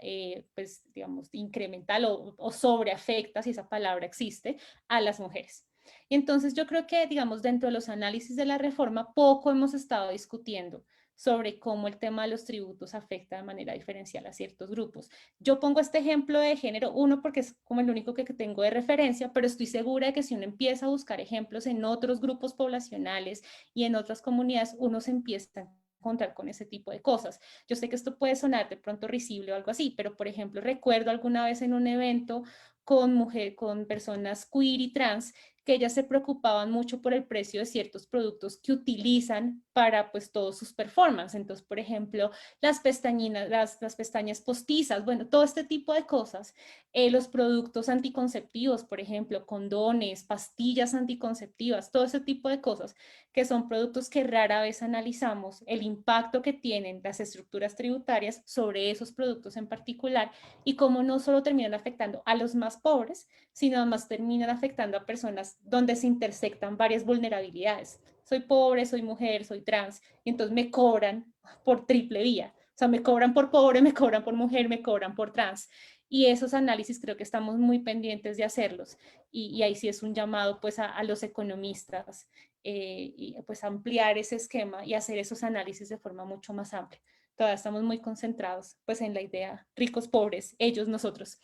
pues digamos, incremental o sobreafecta, si esa palabra existe, a las mujeres. Y entonces yo creo que, digamos, dentro de los análisis de la reforma, poco hemos estado discutiendo sobre cómo el tema de los tributos afecta de manera diferencial a ciertos grupos. Yo pongo este ejemplo de género, uno, porque es como el único que tengo de referencia, pero estoy segura de que si uno empieza a buscar ejemplos en otros grupos poblacionales y en otras comunidades, uno se empieza a encontrar con ese tipo de cosas. Yo sé que esto puede sonar de pronto risible o algo así, pero por ejemplo, recuerdo alguna vez en un evento con personas queer y trans, que ellas se preocupaban mucho por el precio de ciertos productos que utilizan para pues todos sus performances. Entonces, por ejemplo, las pestañas postizas, bueno, todo este tipo de cosas, los productos anticonceptivos, por ejemplo, condones, pastillas anticonceptivas, todo ese tipo de cosas, que son productos que rara vez analizamos el impacto que tienen las estructuras tributarias sobre esos productos en particular y cómo no solo terminan afectando a los más pobres, sino además terminan afectando a personas donde se intersectan varias vulnerabilidades. Soy pobre, soy mujer, soy trans, y entonces me cobran por triple vía. O sea, me cobran por pobre, me cobran por mujer, me cobran por trans. Y esos análisis creo que estamos muy pendientes de hacerlos. Y ahí sí es un llamado pues a los economistas y pues ampliar ese esquema y hacer esos análisis de forma mucho más amplia. Todavía estamos muy concentrados pues en la idea ricos, pobres, ellos, nosotros,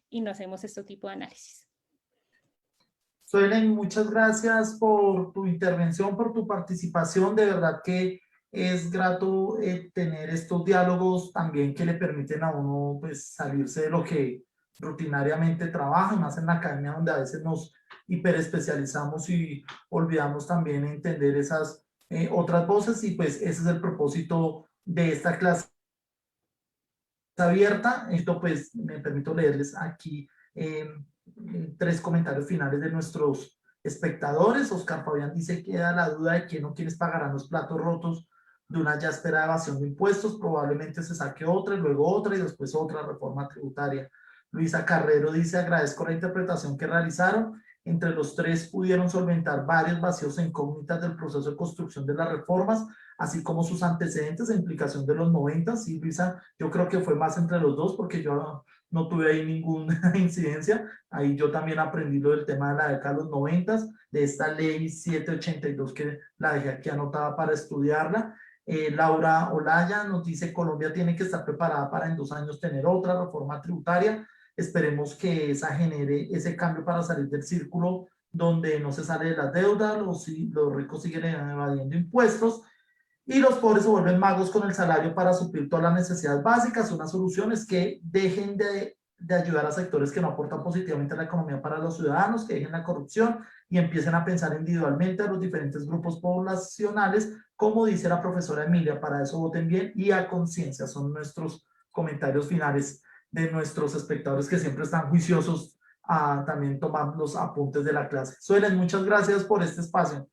y no hacemos este tipo de análisis. Suelen, muchas gracias por tu intervención, por tu participación. De verdad que es grato tener estos diálogos también que le permiten a uno pues, salirse de lo que rutinariamente trabaja, más en la academia donde a veces nos hiperespecializamos y olvidamos también entender esas otras voces, y pues ese es el propósito de esta clase abierta. Esto pues me permito leerles aquí 3 comentarios finales de nuestros espectadores. Oscar Fabián dice: queda la duda de quién o quiénes pagarán los platos rotos de una ya esperada evasión de impuestos. Probablemente se saque otra y luego otra y después otra reforma tributaria. Luisa Carrero dice: agradezco la interpretación que realizaron. Entre los 3 pudieron solventar varios vacíos e incógnitas del proceso de construcción de las reformas, así como sus antecedentes e implicación de los 90. Sí, Luisa, yo creo que fue más entre los dos porque yo no tuve ahí ninguna incidencia. Ahí yo también aprendí lo del tema de la década de los 90, de esta ley 782 que la dejé aquí anotada para estudiarla. Laura Olaya nos dice: Colombia tiene que estar preparada para en 2 años tener otra reforma tributaria. Esperemos que esa genere ese cambio para salir del círculo donde no se sale de las deudas, los ricos siguen evadiendo impuestos y los pobres se vuelven magos con el salario para suplir todas las necesidades básicas. Una solución es que dejen de ayudar a sectores que no aportan positivamente a la economía para los ciudadanos, que dejen la corrupción y empiecen a pensar individualmente a los diferentes grupos poblacionales, como dice la profesora Emilia. Para eso voten bien y a conciencia. Son nuestros comentarios finales de nuestros espectadores que siempre están juiciosos a también tomar los apuntes de la clase. Suelen, muchas gracias por este espacio.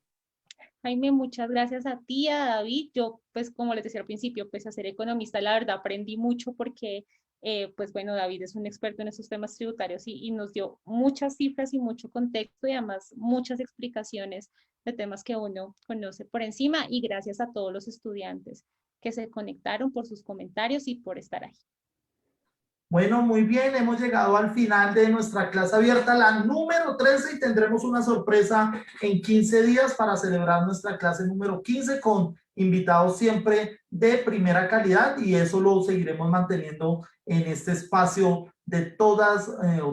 Jaime, muchas gracias a ti, a David. Yo, pues como les decía al principio, pues a ser economista, la verdad aprendí mucho porque, pues bueno, David es un experto en esos temas tributarios y nos dio muchas cifras y mucho contexto y además muchas explicaciones de temas que uno conoce por encima, y gracias a todos los estudiantes que se conectaron por sus comentarios y por estar ahí. Bueno, muy bien, hemos llegado al final de nuestra clase abierta, la número 13, y tendremos una sorpresa en 15 días para celebrar nuestra clase número 15 con invitados siempre de primera calidad, y eso lo seguiremos manteniendo en este espacio de todos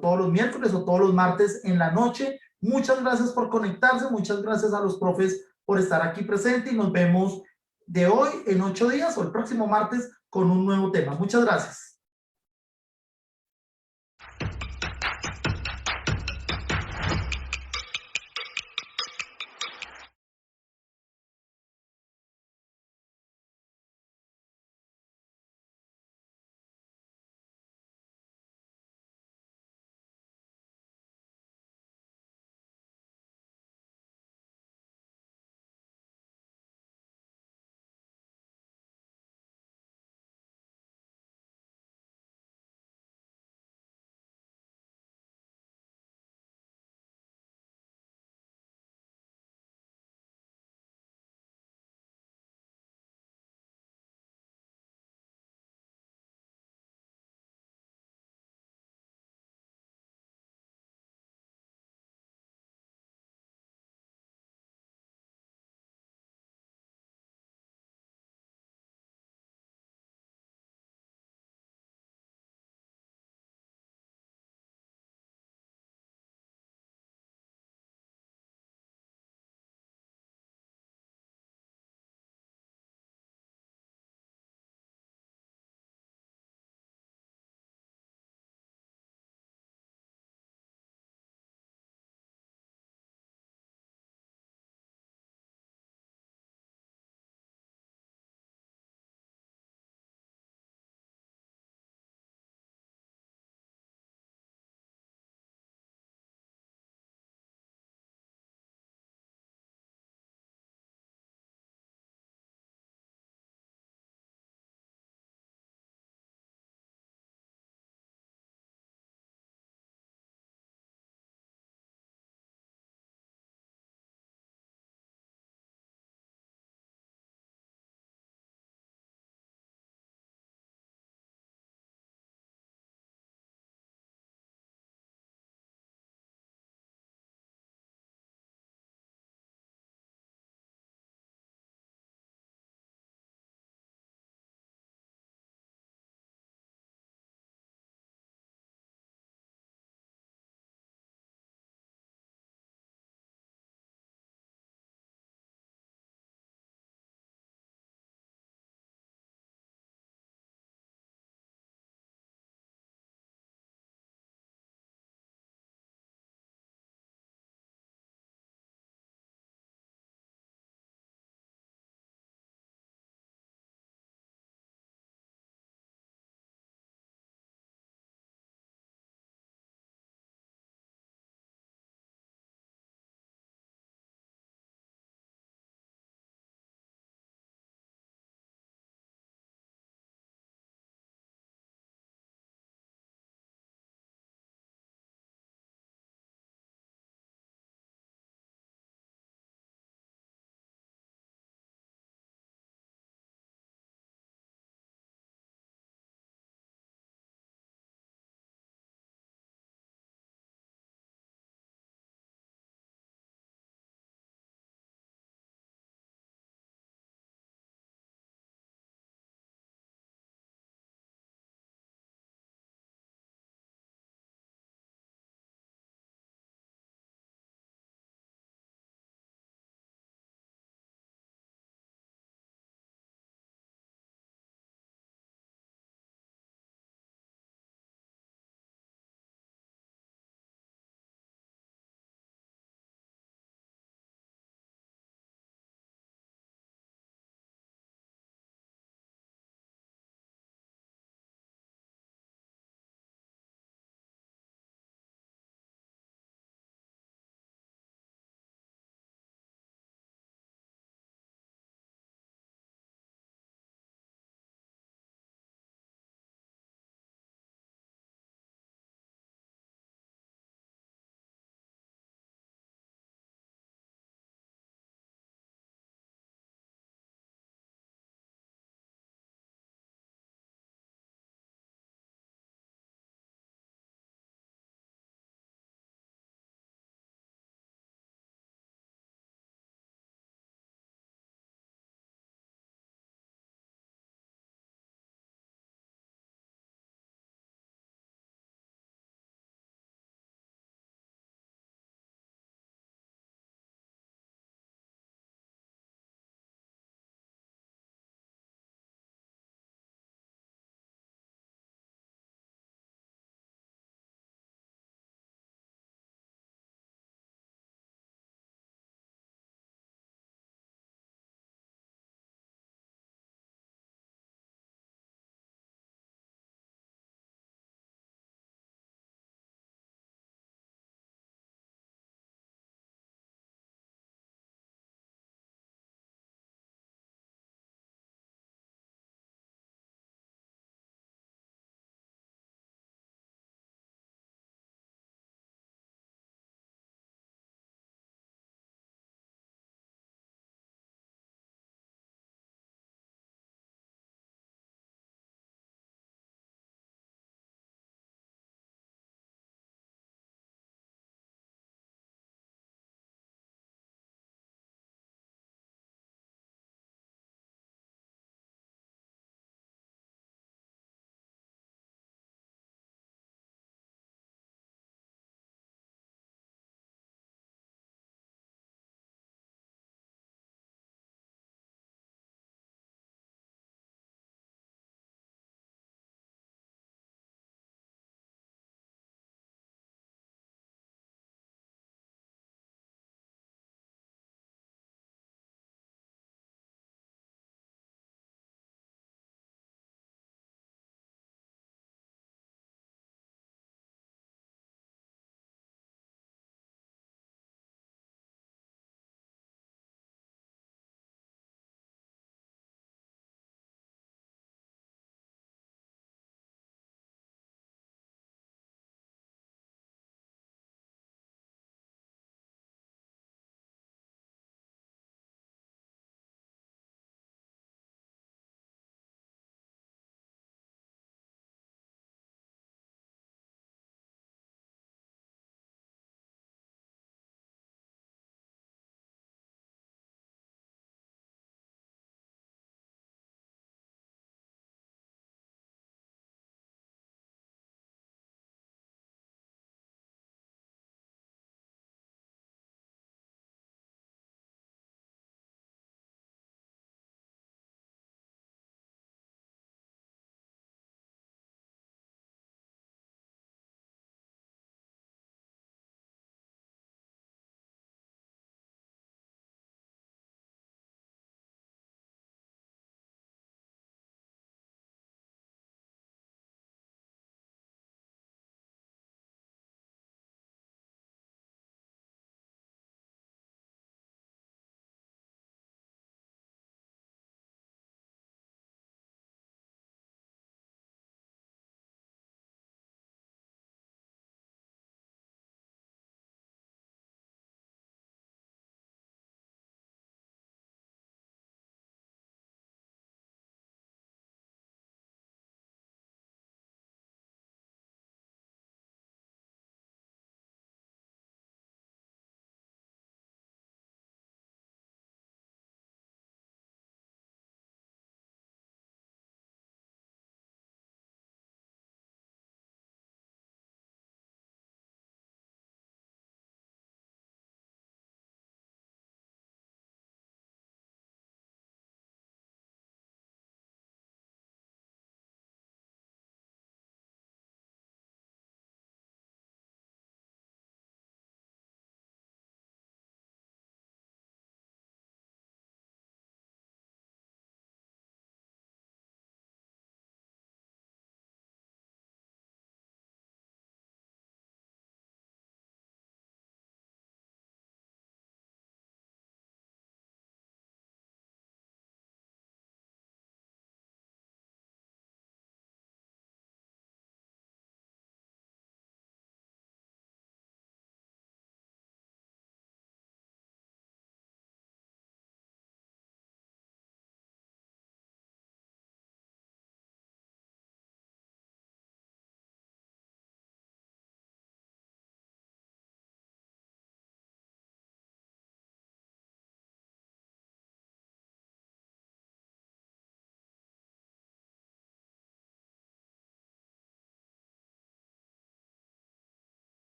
los miércoles o todos los martes en la noche. Muchas gracias por conectarse, muchas gracias a los profes por estar aquí presentes, y nos vemos de hoy en 8 días o el próximo martes con un nuevo tema. Muchas gracias.